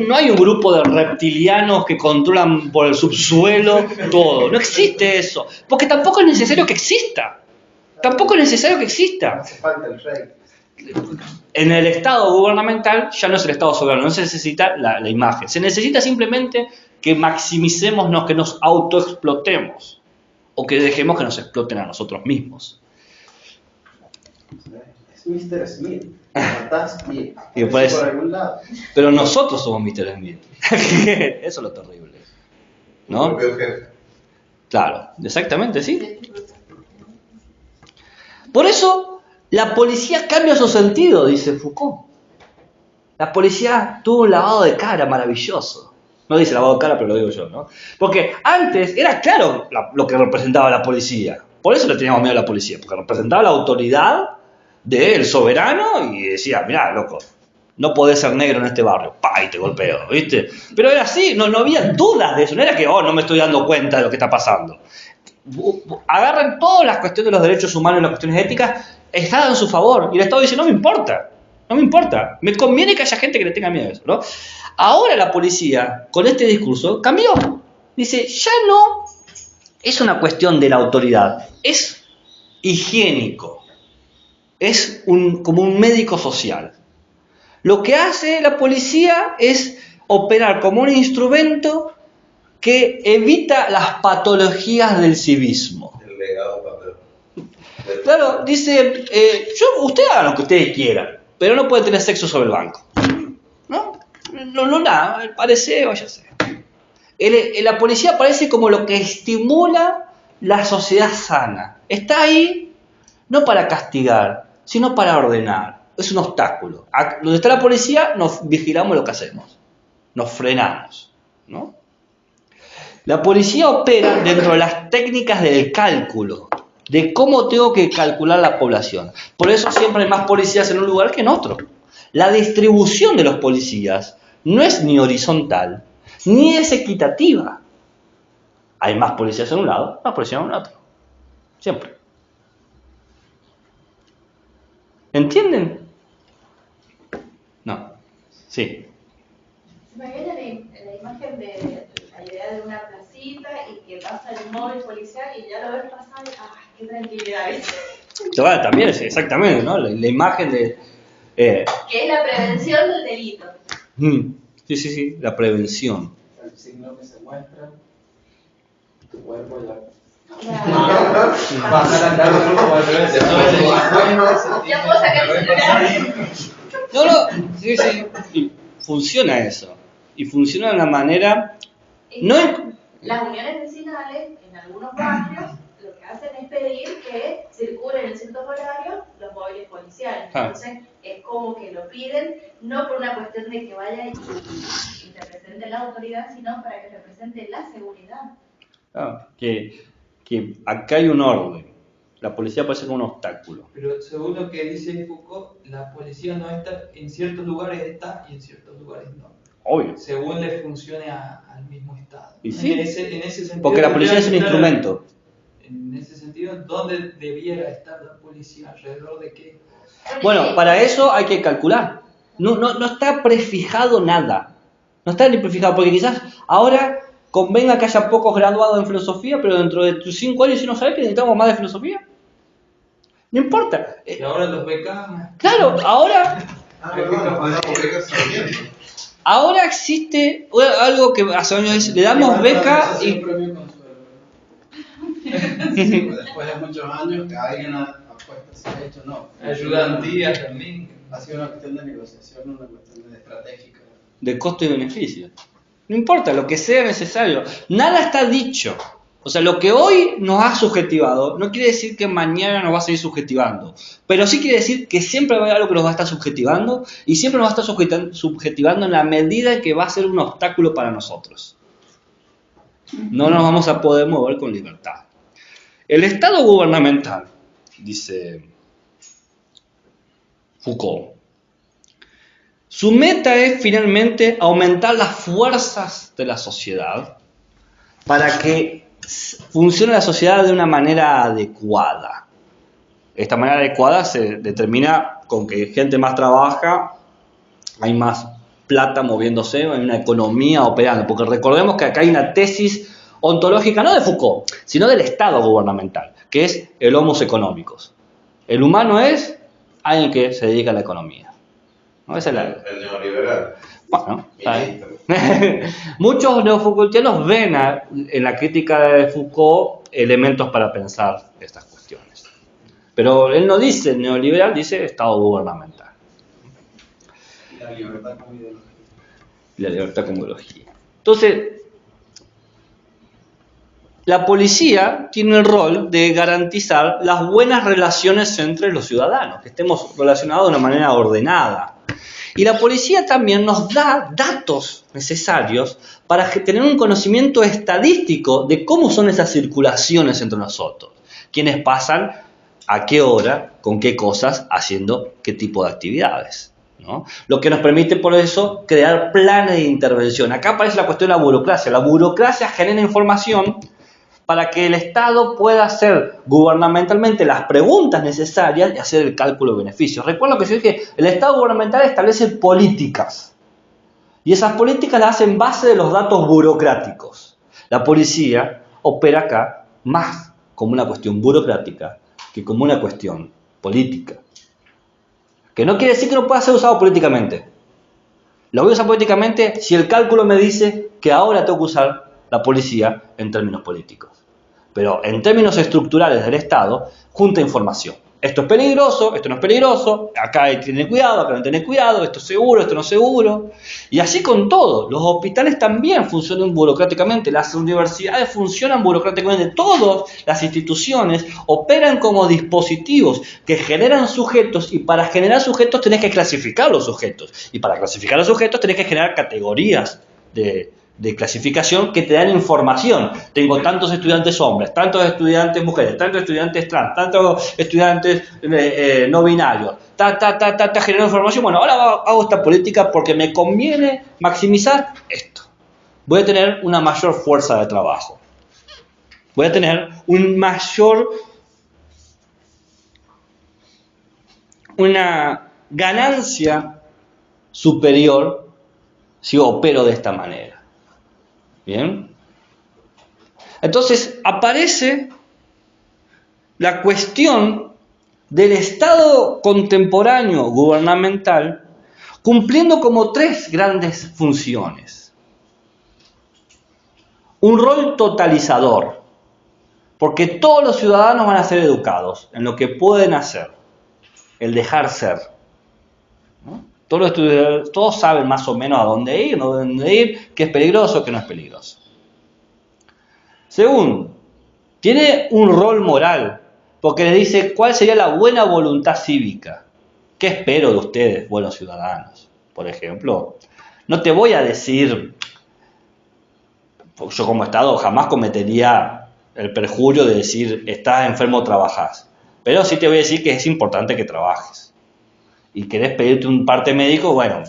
No hay un grupo de reptilianos que controlan por el subsuelo todo. No existe eso. Porque tampoco es necesario que exista. Tampoco es necesario que exista. No hace falta el rey. En el Estado gubernamental ya no es el Estado soberano, no se necesita la imagen. Se necesita simplemente que maximicemos, que nos autoexplotemos. O que dejemos que nos exploten a nosotros mismos. Es Mr. Smith. Matás y Y pues- por algún lado. Pero nosotros somos Mr. Smith. Eso es lo terrible. ¿No? Tu propio jefe. Claro, exactamente, sí. Por eso, la policía cambia su sentido, dice Foucault. La policía tuvo un lavado de cara maravilloso. No dice lavado de cara, pero lo digo yo, ¿no? Porque antes era claro lo que representaba la policía. Por eso le teníamos miedo a la policía, porque representaba la autoridad del soberano y decía, mirá, loco, no podés ser negro en este barrio. ¡Pah! Y te golpeo, ¿viste? Pero era así, no había dudas de eso. No era que, no me estoy dando cuenta de lo que está pasando. Agarran todas las cuestiones de los derechos humanos y las cuestiones éticas está en su favor. Y el Estado dice, no me importa. Me conviene que haya gente que le tenga miedo a eso, ¿no? Ahora la policía, con este discurso, cambió. Dice, ya no es una cuestión de la autoridad, es higiénico. Es como un médico social. Lo que hace la policía es operar como un instrumento que evita las patologías del civismo. El legado paterno. Claro, dice, usted haga lo que ustedes quieran, pero no puede tener sexo sobre el banco. ¿No? No nada, parece, váyase. La policía parece como lo que estimula la sociedad sana. Está ahí no para castigar, sino para ordenar. Es un obstáculo. Donde está la policía, nos vigilamos lo que hacemos. Nos frenamos, ¿no? La policía opera dentro de las técnicas del cálculo, de cómo tengo que calcular la población. Por eso siempre hay más policías en un lugar que en otro. La distribución de los policías no es ni horizontal, ni es equitativa. Hay más policías en un lado, más policías en otro. Siempre. ¿Entienden? No. Sí. Se me viene la imagen de la idea de una placita y que pasa el móvil policial y ya lo ves pasar y qué tranquilidad, ¿viste? Bueno, también es exactamente, ¿no? La imagen de... Que es la prevención del delito. Sí, la prevención. El signo que se muestra, tu cuerpo ya. Ya puedo sacar el celular. No, sí. Y funciona eso. Y funciona de una manera... Las uniones vecinales, en algunos barrios, lo que hacen es pedir que circulen en ciertos horarios los móviles policiales. Entonces, es como que lo piden, no por una cuestión de que vaya y represente la autoridad, sino para que represente la seguridad. Que acá hay un orden. La policía puede ser como un obstáculo. Pero según lo que dice Foucault, la policía no está, en ciertos lugares está y en ciertos lugares no. Obvio. Según le funcione al mismo Estado. Y sí, en ese sentido, porque la policía es un instrumento. En ese sentido, ¿dónde debiera estar la policía? ¿Alrededor de qué? Bueno, para eso hay que calcular. No está prefijado nada. No está ni prefijado, porque quizás ahora convenga que haya pocos graduados en filosofía, pero dentro de tus 5 años, si no sabes que necesitamos más de filosofía, no importa. Y ahora los becados. Claro, ahora Ahora existe algo que hace años es, le damos beca y... Después de muchos años que alguien ha puesto ese hecho, no. Ayudantías también. Ha sido una cuestión de negociación, una cuestión de estratégica. De costo y beneficio. No importa, lo que sea necesario. Nada está dicho. O sea, lo que hoy nos ha subjetivado no quiere decir que mañana nos va a seguir subjetivando. Pero sí quiere decir que siempre va a haber algo que nos va a estar subjetivando y siempre nos va a estar subjetivando en la medida en que va a ser un obstáculo para nosotros. No nos vamos a poder mover con libertad. El Estado gubernamental, dice Foucault, su meta es finalmente aumentar las fuerzas de la sociedad para que funcione la sociedad de una manera adecuada. Esta manera adecuada se determina con que gente más trabaja, hay más plata moviéndose, hay una economía operando, porque recordemos que acá hay una tesis ontológica no de Foucault, sino del Estado gubernamental, que es el homo economicus. El humano es alguien que se dedica a la economía. ¿No? Esa es el neoliberal. Bueno, muchos neofoucaultianos ven en la crítica de Foucault elementos para pensar estas cuestiones. Pero él no dice neoliberal, dice Estado gubernamental. Y la libertad como ideología. Y la libertad como ideología. Entonces, la policía tiene el rol de garantizar las buenas relaciones entre los ciudadanos, que estemos relacionados de una manera ordenada. Y la policía también nos da datos necesarios para tener un conocimiento estadístico de cómo son esas circulaciones entre nosotros. Quiénes pasan, a qué hora, con qué cosas, haciendo qué tipo de actividades, ¿no? Lo que nos permite, por eso, crear planes de intervención. Acá aparece la cuestión de la burocracia. La burocracia genera información para que el Estado pueda hacer gubernamentalmente las preguntas necesarias y hacer el cálculo de beneficios. Recuerdo que yo dije, el Estado gubernamental establece políticas y esas políticas las hace en base de los datos burocráticos. La policía opera acá más como una cuestión burocrática que como una cuestión política. Que no quiere decir que no pueda ser usado políticamente. Lo voy a usar políticamente si el cálculo me dice que ahora tengo que usar la policía en términos políticos. Pero en términos estructurales del Estado, junta información. Esto es peligroso, esto no es peligroso, acá hay que tener cuidado, acá no hay que tener cuidado, esto es seguro, esto no es seguro. Y así con todo. Los hospitales también funcionan burocráticamente, las universidades funcionan burocráticamente, todas las instituciones operan como dispositivos que generan sujetos y para generar sujetos tenés que clasificar los sujetos. Y para clasificar los sujetos tenés que generar categorías de clasificación que te dan información. Tengo tantos estudiantes hombres, tantos estudiantes mujeres, tantos estudiantes trans, tantos estudiantes no binarios, generando información. Bueno, ahora hago esta política porque me conviene maximizar esto. Voy a tener una mayor fuerza de trabajo. Voy a tener una ganancia superior si opero de esta manera. Bien. Entonces aparece la cuestión del Estado contemporáneo gubernamental cumpliendo como tres grandes funciones. Un rol totalizador, porque todos los ciudadanos van a ser educados en lo que pueden hacer, el dejar ser, ¿no? Todos saben más o menos a dónde ir, no dónde ir, qué es peligroso, qué no es peligroso. Segundo, tiene un rol moral, porque les dice cuál sería la buena voluntad cívica. ¿Qué espero de ustedes, buenos ciudadanos? Por ejemplo, no te voy a decir, yo como Estado jamás cometería el perjurio de decir, estás enfermo, trabajás. Pero sí te voy a decir que es importante que trabajes. Y querés pedirte un parte médico, bueno,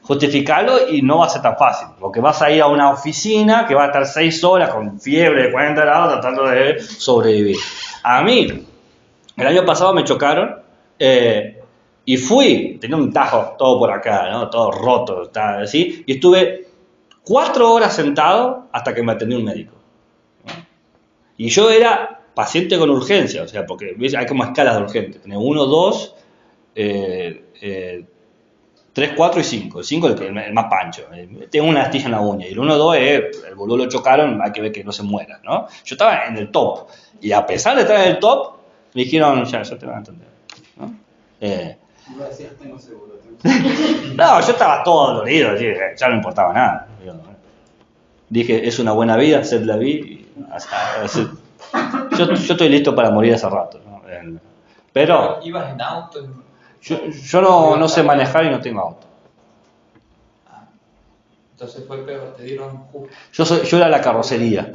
justificarlo y no va a ser tan fácil, porque vas a ir a una oficina que va a estar 6 horas con fiebre de 40 grados tratando de sobrevivir. A mí, el año pasado me chocaron y fui, tenía un tajo todo por acá, ¿no? Todo roto, así, y estuve 4 horas sentado hasta que me atendió un médico, ¿no? Y yo era paciente con urgencia, o sea, porque hay como escalas de urgente, tenés 1, 2... 3, 4 y 5. El 5 es el más pancho. Tengo una astilla en la uña. Y el 1, 2 es el boludo lo chocaron, hay que ver que no se muera, ¿no? Yo estaba en el top. Y a pesar de estar en el top, me dijeron, ya te van a entender, ¿no? No decías, tengo seguro. No, yo estaba todo dolorido, ya no importaba nada. Dije, es una buena vida, hacer la vida. Yo estoy listo para morir hace rato, ¿no? Pero ¿Ibas en auto? Yo no sé manejar y no tengo auto. Entonces fue peor, te dieron justo. Yo era la carrocería.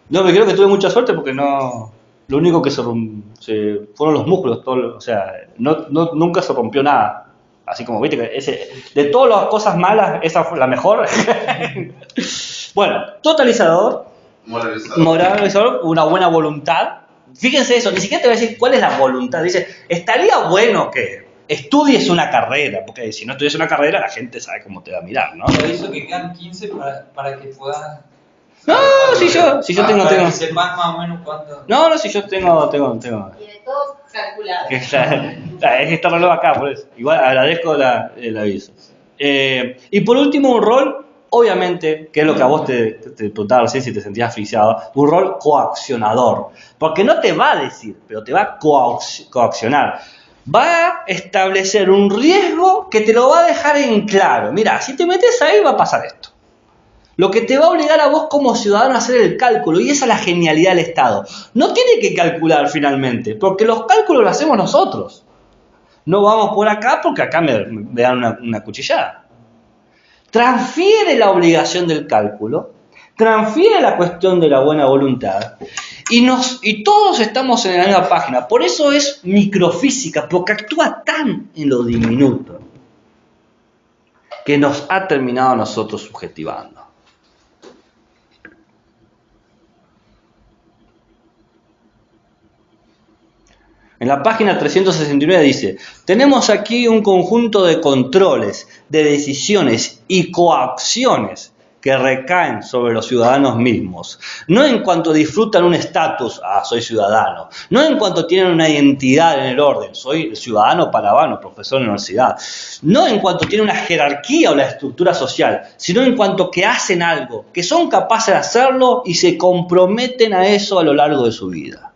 No, me creo que tuve mucha suerte porque no. Lo único que se fueron los músculos, o sea, nunca se rompió nada. Así como, viste, de todas las cosas malas, esa fue la mejor. Bueno, totalizador. Moralizador, una buena voluntad. Fíjense eso, ni siquiera te voy a decir cuál es la voluntad. Dice, estaría bueno que estudies una carrera, porque si no estudias una carrera la gente sabe cómo te va a mirar, ¿no? Por eso que quedan 15 para que puedas... No, si yo tengo... Para que sepas más o menos cuánto... No, si yo tengo... Tiene todo calculado. Es que está reloj acá, por eso. Igual agradezco el aviso. Y por último, un rol... Obviamente, que es lo que a vos te preguntaba recién si te sentías asfixiado, un rol coaccionador. Porque no te va a decir, pero te va a coaccionar. Va a establecer un riesgo que te lo va a dejar en claro. Mira, si te metes ahí va a pasar esto. Lo que te va a obligar a vos como ciudadano a hacer el cálculo, y esa es la genialidad del Estado. No tiene que calcular finalmente, porque los cálculos los hacemos nosotros. No vamos por acá porque acá me dan una cuchillada. Transfiere la obligación del cálculo, transfiere la cuestión de la buena voluntad y todos estamos en la misma página. Por eso es microfísica, porque actúa tan en lo diminuto. que nos ha terminado a nosotros subjetivando. En la página 369 dice, tenemos aquí un conjunto de controles, de decisiones y coacciones que recaen sobre los ciudadanos mismos. No en cuanto disfrutan un estatus, soy ciudadano. No en cuanto tienen una identidad en el orden, soy el ciudadano parabano, profesor de la universidad. No en cuanto tienen una jerarquía o la estructura social, sino en cuanto que hacen algo, que son capaces de hacerlo y se comprometen a eso a lo largo de su vida.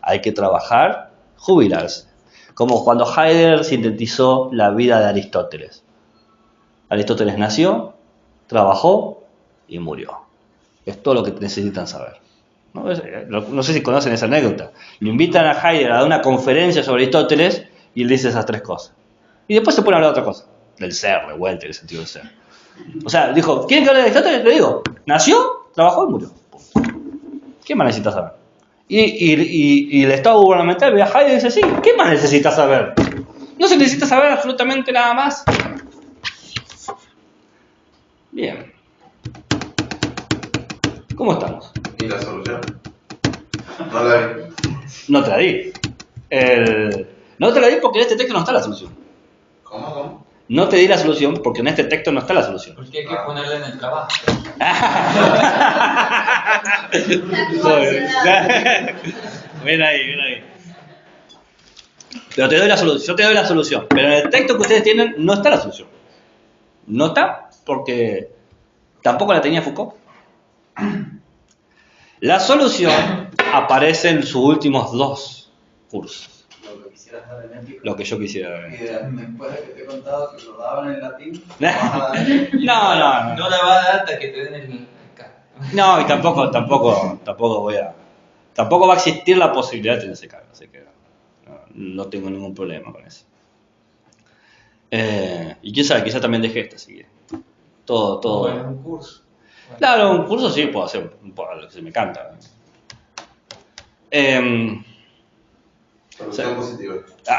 Hay que trabajar, jubilarse. Como cuando Heidegger sintetizó la vida de Aristóteles. Aristóteles nació, trabajó y murió. Es todo lo que necesitan saber. No sé si conocen esa anécdota. Lo invitan a Heidegger a dar una conferencia sobre Aristóteles y él dice esas tres cosas. Y después se pone a hablar de otra cosa. Del ser, de vuelta, del sentido del ser. O sea, dijo, ¿quieren que hable de Aristóteles? Le digo, nació, trabajó y murió. ¿Qué más necesitas saber? Y el Estado gubernamental ve a Heidegger y dice, sí, ¿qué más necesitas saber? No se necesita saber absolutamente nada más. Bien. ¿Cómo estamos? ¿Y la solución? No la vi. No te la di. No te la di porque en este texto no está la solución. ¿Cómo? No te di la solución porque en este texto no está la solución. Porque hay que ponerla en el trabajo. Ven ahí. Pero te doy la solución. Yo te doy la solución. Pero en el texto que ustedes tienen no está la solución. No está porque tampoco la tenía Foucault. La solución aparece en sus últimos 2 cursos. Lo que quisieras dar en ética. Lo que yo quisiera ver. Y después de que te he contado que lo daban en latín, No. No la va a dar hasta que te den el... No, y tampoco voy a... Tampoco va a existir la posibilidad de tener ese cargo, así que no tengo ningún problema con eso. Y quién sabe, quizá también deje así que todo. Bueno, un curso. Bueno. Claro, un curso sí puedo hacer lo que se me canta. Solución positiva.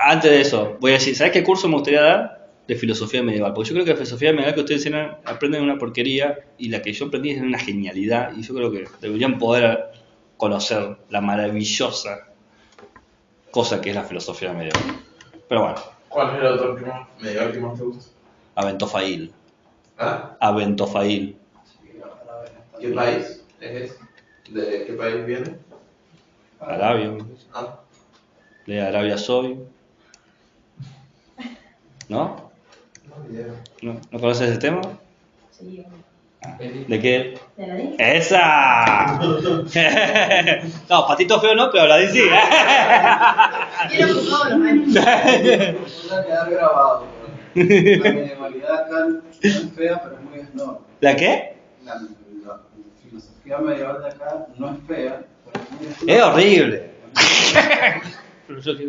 Antes de eso, voy a decir, ¿sabes qué curso me gustaría dar? De filosofía medieval. Porque yo creo que la filosofía medieval que ustedes aprenden una porquería y la que yo aprendí es una genialidad. Y yo creo que deberían poder conocer la maravillosa cosa que es la filosofía medieval. Pero bueno. ¿Cuál es el otro medieval que más te gusta? Aventofail. ¿Ah? Aventofail. ¿Qué país es ese? ¿De qué país viene? Arabia. Ah. De Arabia soy. ¿No? ¿No conoces ese tema? Sí. ¿De qué? ¿Te la di? ¡Esa! No, patito feo no, pero la di sí. Quiero por todos los años. va a quedar grabado. La medievalidad acá no es fea, pero es muy snob. ¿La qué? La filosofía medieval de acá no es fea, pero es muy snob. Es horrible.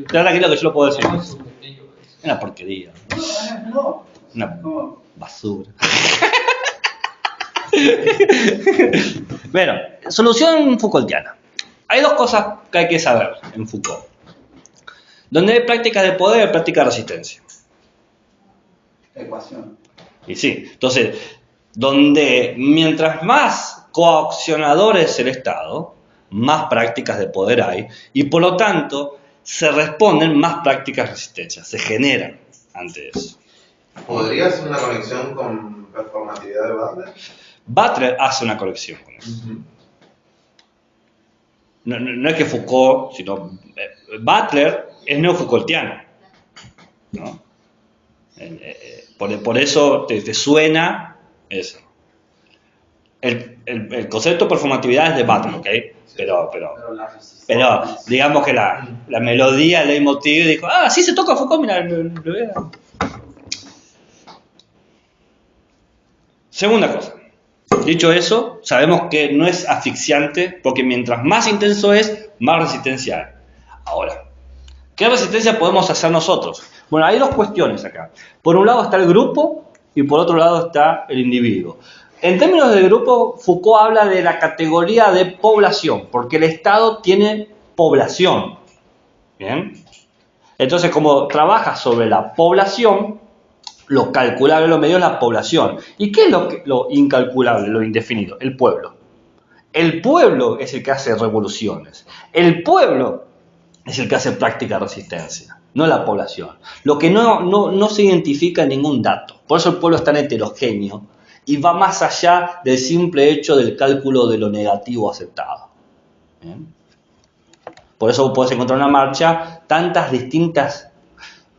Tranquilo que yo lo puedo decir. Muy subjetivo eso. Es una porquería. No, es snob. Una Como, basura. Bueno, solución Foucaultiana. Hay 2 cosas que hay que saber en Foucault. Donde hay prácticas de poder y prácticas de resistencia. ecuación. Y sí, entonces, donde mientras más coaccionador es el Estado, más prácticas de poder hay, y por lo tanto se responden más prácticas de resistencia, se generan ante eso. ¿Podría hacer una conexión con performatividad de Butler? Butler hace una conexión con eso. No es que Foucault, sino Butler es neo-Foucaultiano, ¿no? Por eso te suena eso. El concepto de performatividad es de Butler, ¿ok? Pero la resistencia. digamos que la melodía, el leitmotiv dijo, sí se toca Foucault, mira, lo veo. Segunda cosa. Dicho eso, sabemos que no es asfixiante porque mientras más intenso es, más resistencia hay. Ahora, ¿qué resistencia podemos hacer nosotros? Bueno, hay 2 cuestiones acá. Por un lado está el grupo y por otro lado está el individuo. En términos de grupo, Foucault habla de la categoría de población, porque el Estado tiene población. ¿Bien? Entonces, como trabaja sobre la población, Lo calculable, lo medio es la población. ¿Y qué es lo incalculable, lo indefinido? El pueblo. El pueblo es el que hace revoluciones. El pueblo es el que hace práctica de resistencia, no la población. Lo que no se identifica en ningún dato. Por eso el pueblo es tan heterogéneo y va más allá del simple hecho del cálculo de lo negativo aceptado. ¿Bien? Por eso puedes encontrar una marcha tantas distintas.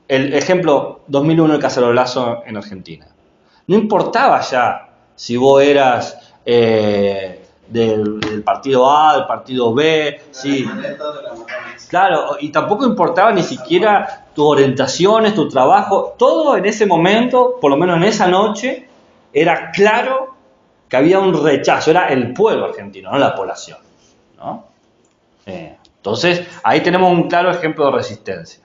El ejemplo 2001, el cacerolazo en Argentina. No importaba ya si vos eras del partido A, del partido B, sí. Claro, y tampoco importaba ni siquiera tus orientaciones, tu trabajo. Todo en ese momento, por lo menos en esa noche, era claro que había un rechazo. Era el pueblo argentino, no la población, ¿no? Entonces, ahí tenemos un claro ejemplo de resistencia.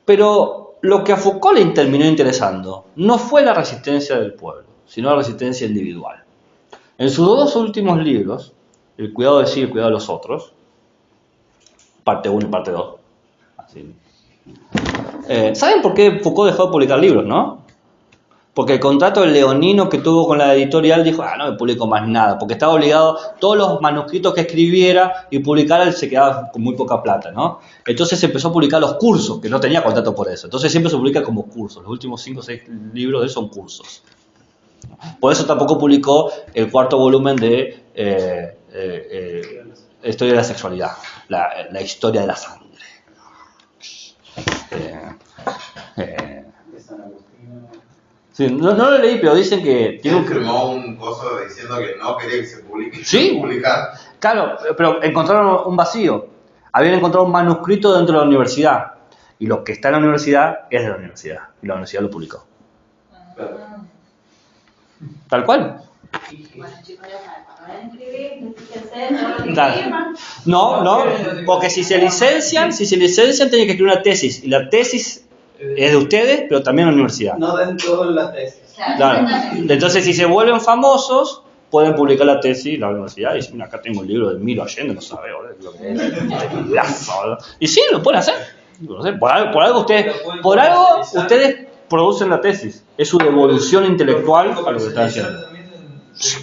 Pero lo que a Foucault le terminó interesando no fue la resistencia del pueblo, sino la resistencia individual. En sus dos últimos libros, El cuidado de sí y el cuidado de los otros, parte 1 y parte 2, ¿saben por qué Foucault dejó de publicar libros, no? Porque el contrato leonino que tuvo con la editorial dijo, no me publico más nada, porque estaba obligado, todos los manuscritos que escribiera y publicara, él se quedaba con muy poca plata, ¿no? Entonces empezó a publicar los cursos, que no tenía contrato por eso. Entonces siempre se publica como cursos. Los últimos 5 o 6 libros de él son cursos. Por eso tampoco publicó el 4º volumen de Historia de la Sexualidad, la historia de la sangre. Sí, no lo leí, pero dicen que Él firmó un coso diciendo que no quería que se publique. ¿Sí? Publicar. Claro, pero encontraron un vacío. Habían encontrado un manuscrito dentro de la universidad. Y lo que está en la universidad es de la universidad. Y la universidad lo publicó. Tal cual. Bueno, chicos, ya saben, cuando vayan a escribir, fíjense en todo lo que escriban. No, porque si se licencian, tienen que escribir una tesis. Y la tesis es de ustedes, pero también de la universidad. No den todo en la tesis. Claro. Entonces, si se vuelven famosos, pueden publicar la tesis en la universidad y dicen, acá tengo un libro de Milo Allende, no sabe, lo que es. Y sí, lo pueden hacer. No sé, por algo ustedes producen la tesis. Es su devolución intelectual a lo que están haciendo.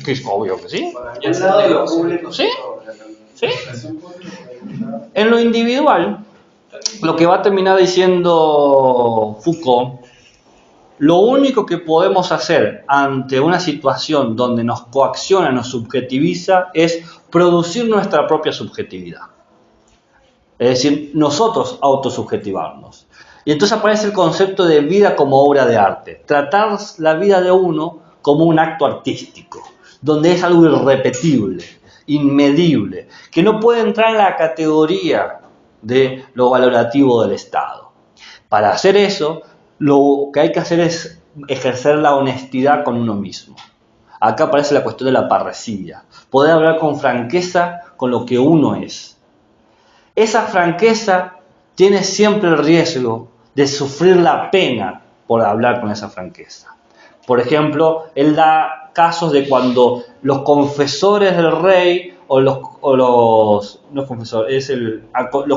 Que es obvio que sí. ¿Sí? ¿Sí? En lo individual, lo que va a terminar diciendo Foucault, lo único que podemos hacer ante una situación donde nos coacciona, nos subjetiviza, es producir nuestra propia subjetividad. Es decir, nosotros autosubjetivarnos. Y entonces aparece el concepto de vida como obra de arte. Tratar la vida de uno como un acto artístico, donde es algo irrepetible, inmedible, que no puede entrar en la categoría de lo valorativo del Estado. Para hacer eso, lo que hay que hacer es ejercer la honestidad con uno mismo. Acá aparece la cuestión de la parresía, poder hablar con franqueza con lo que uno es. Esa franqueza tiene siempre el riesgo de sufrir la pena por hablar con esa franqueza. Por ejemplo, él da casos de cuando los confesores del rey los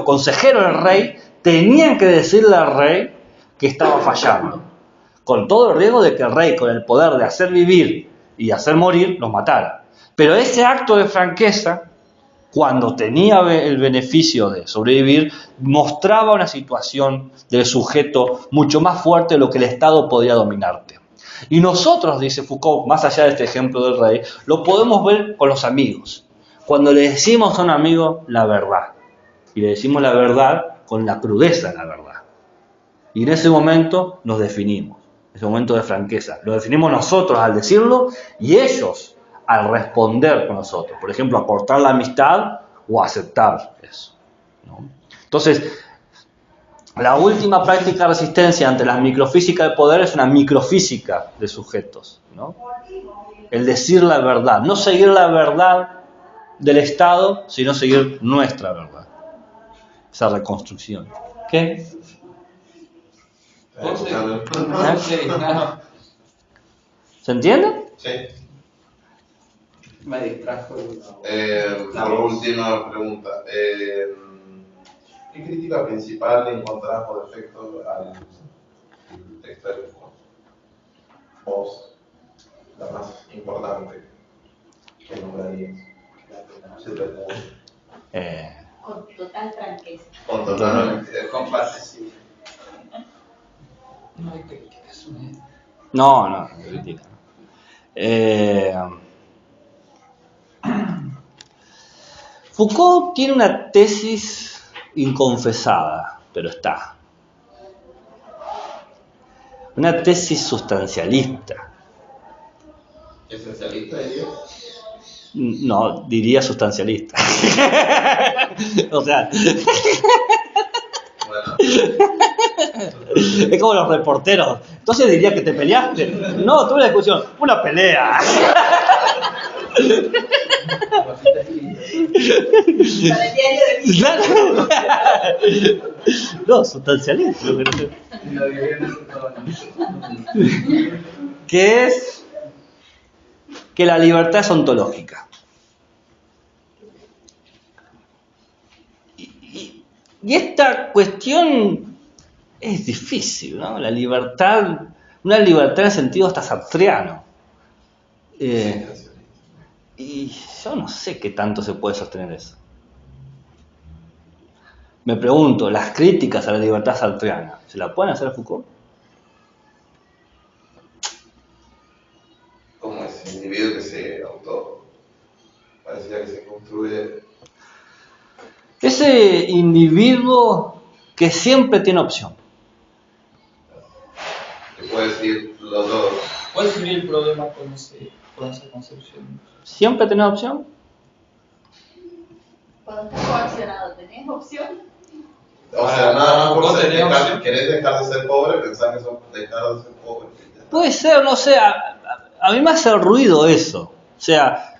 consejeros del rey tenían que decirle al rey que estaba fallando, con todo el riesgo de que el rey, con el poder de hacer vivir y hacer morir, los matara. Pero ese acto de franqueza, cuando tenía el beneficio de sobrevivir, mostraba una situación del sujeto mucho más fuerte de lo que el Estado podía dominarte. Y nosotros, dice Foucault, más allá de este ejemplo del rey, lo podemos ver con los amigos. Cuando le decimos a un amigo la verdad, y le decimos la verdad con la crudeza de la verdad. Y en ese momento nos definimos, ese momento de franqueza. Lo definimos nosotros al decirlo y ellos al responder con nosotros. Por ejemplo, acortar la amistad o aceptar eso, ¿no? Entonces, la última práctica de resistencia ante la microfísica del poder es una microfísica de sujetos, ¿no? El decir la verdad, no seguir la verdad del Estado, sino seguir nuestra verdad. Esa reconstrucción. ¿Qué? ¿Se entiende? Sí. Me distrajo. Por última pregunta. ¿Qué crítica principal le encontrás por defecto al texto ser vos la más importante que nombrarías? Se te ocurre. Con total franqueza. Con total Comparte, sí. No hay críticas. No critica. Foucault tiene una tesis inconfesada, pero está. Una tesis sustancialista. ¿Esencialista diría? No, diría sustancialista. O sea, Bueno, es como los reporteros. Entonces diría que te peleaste. No, tuve una discusión. Una pelea. Para el diario de mi Claro. No, sustancialista. Lo diría en ese tono. Que es que la libertad es ontológica. Y esta cuestión es difícil, ¿no? La libertad, una libertad en sentido hasta sartreano. Y yo no sé qué tanto se puede sostener eso. Me pregunto, las críticas a la libertad sartreana, ¿se la pueden hacer a Foucault? como ese individuo que se parecía que se construye. Ese individuo que siempre tiene opción. Que puede decir los dos. ¿Cuál sería el problema con esa concepción? ¿Siempre tenés opción? Cuando estás coaccionado, ¿tenés opción? O sea, nada más por ¿Vos tenés opción? querés dejar de ser pobre, pensar que sos dejar de ser pobre. Puede ser, no sé, a mí me hace ruido eso. O sea,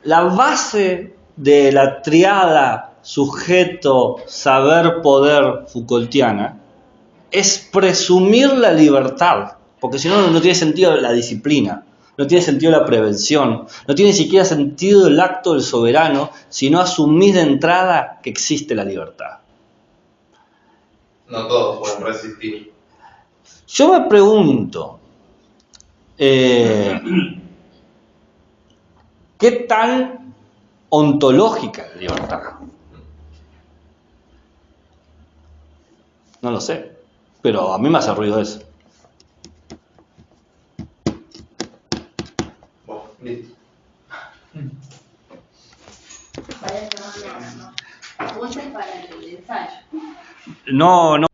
la base de la triada sujeto, saber, poder Foucaultiana es presumir la libertad, porque si no, no tiene sentido la disciplina, no tiene sentido la prevención, no tiene ni siquiera sentido el acto del soberano si no asumís de entrada que existe la libertad. No todos pueden resistir. Yo me pregunto, ¿qué tan ontológica es la libertad? No lo sé, pero a mí me hace ruido eso. Bueno, listo. Vaya, no. Apuntes para el ensayo. No.